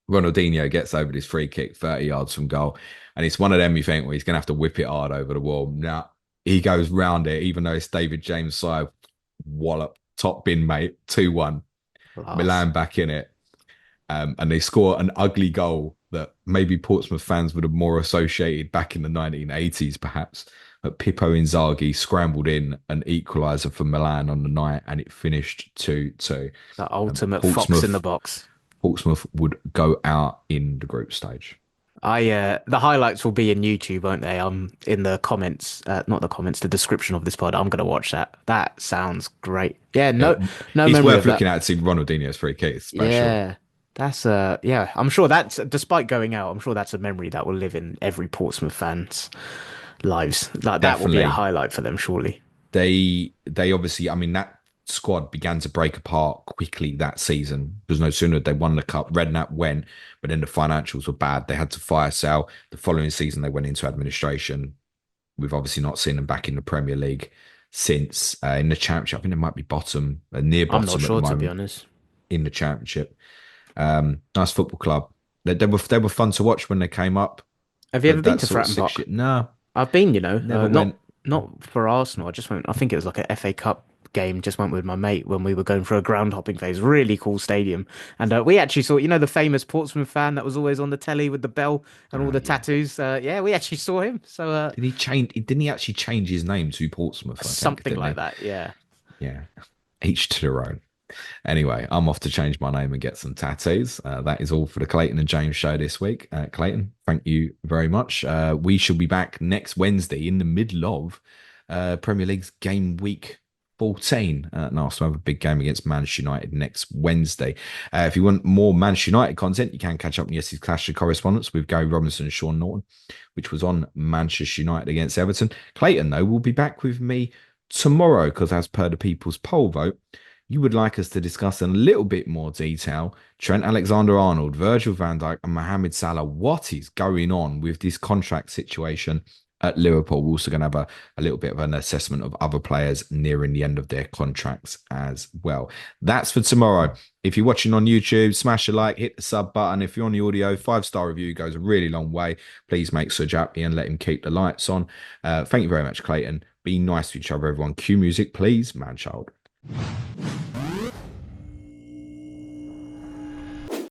Ronaldinho gets over this free kick 30 yards from goal. And it's one of them you think, well, he's going to have to whip it hard over the wall. Now, he goes round it, even though it's David James' side. Wallop, top bin, mate, 2-1. Class. Milan back in it. And they score an ugly goal that maybe Portsmouth fans would have more associated back in the 1980s, perhaps. But Pippo Inzaghi scrambled in an equaliser for Milan on the night, and it finished 2-2. The Um, ultimate fox in the Portsmouth, box. Portsmouth would go out in the group stage. The highlights will be in YouTube, won't they? In the comments, not the comments, the description of this pod. I'm gonna watch that. That sounds great. Yeah, Yeah, no it's memory worth of that. looking at to see Ronaldinho's free kick. It's special. Yeah. Yeah, I'm sure that's despite going out, I'm sure that's a memory that will live in every Portsmouth fan's lives. Like that will be a Definitely. highlight for them, surely. They obviously, I mean, that squad began to break apart quickly that season because no sooner they won the cup, Redknapp went, but then the financials were bad. They had to fire sale. The following season, they went into administration. We've obviously not seen them back in the Premier League since. In the Championship, I think they might be bottom, near I'm not bottom at the sure to be moment honest. in the Championship. Nice football club. They were fun to watch when they came up. Have you ever But been that to sort of Fratton six Park? shit. No, I've been, never not went. for Arsenal. I just went. I think it was like a FA Cup game. Just went with my mate when we were going through a ground hopping phase. Really cool stadium, and we actually saw, the famous Portsmouth fan that was always on the telly with the bell and all Oh the yeah. tattoos. Yeah, we actually saw him. So Did he change? Didn't he actually change his name to Portsmouth? I think, something didn't like he? that. Yeah. Yeah. Each to their own. Anyway, I'm off to change my name and get some tattoos. That is all for the Clayton and James show this week. Clayton, thank you very much. We shall be back next Wednesday in the middle of Premier League's game week 14. And also have a big game against Manchester United next Wednesday. If you want more Manchester United content, you can catch up on yesterday's Clash of Correspondence with Gary Robinson and Sean Norton, which was on Manchester United against Everton. Clayton, though, will be back with me tomorrow because, as per the people's poll vote, you would like us to discuss in a little bit more detail Trent Alexander-Arnold, Virgil van Dijk, and Mohamed Salah. What is going on with this contract situation at Liverpool? We're also going to have a little bit of an assessment of other players nearing the end of their contracts as well. That's for tomorrow. If you're watching on YouTube, smash a like, hit the sub button. If you're on the audio, 5-star review goes a really long way. Please make Suj happy and let him keep the lights on. Thank you very much, Clayton. Be nice to each other, everyone. Cue music, please, man child.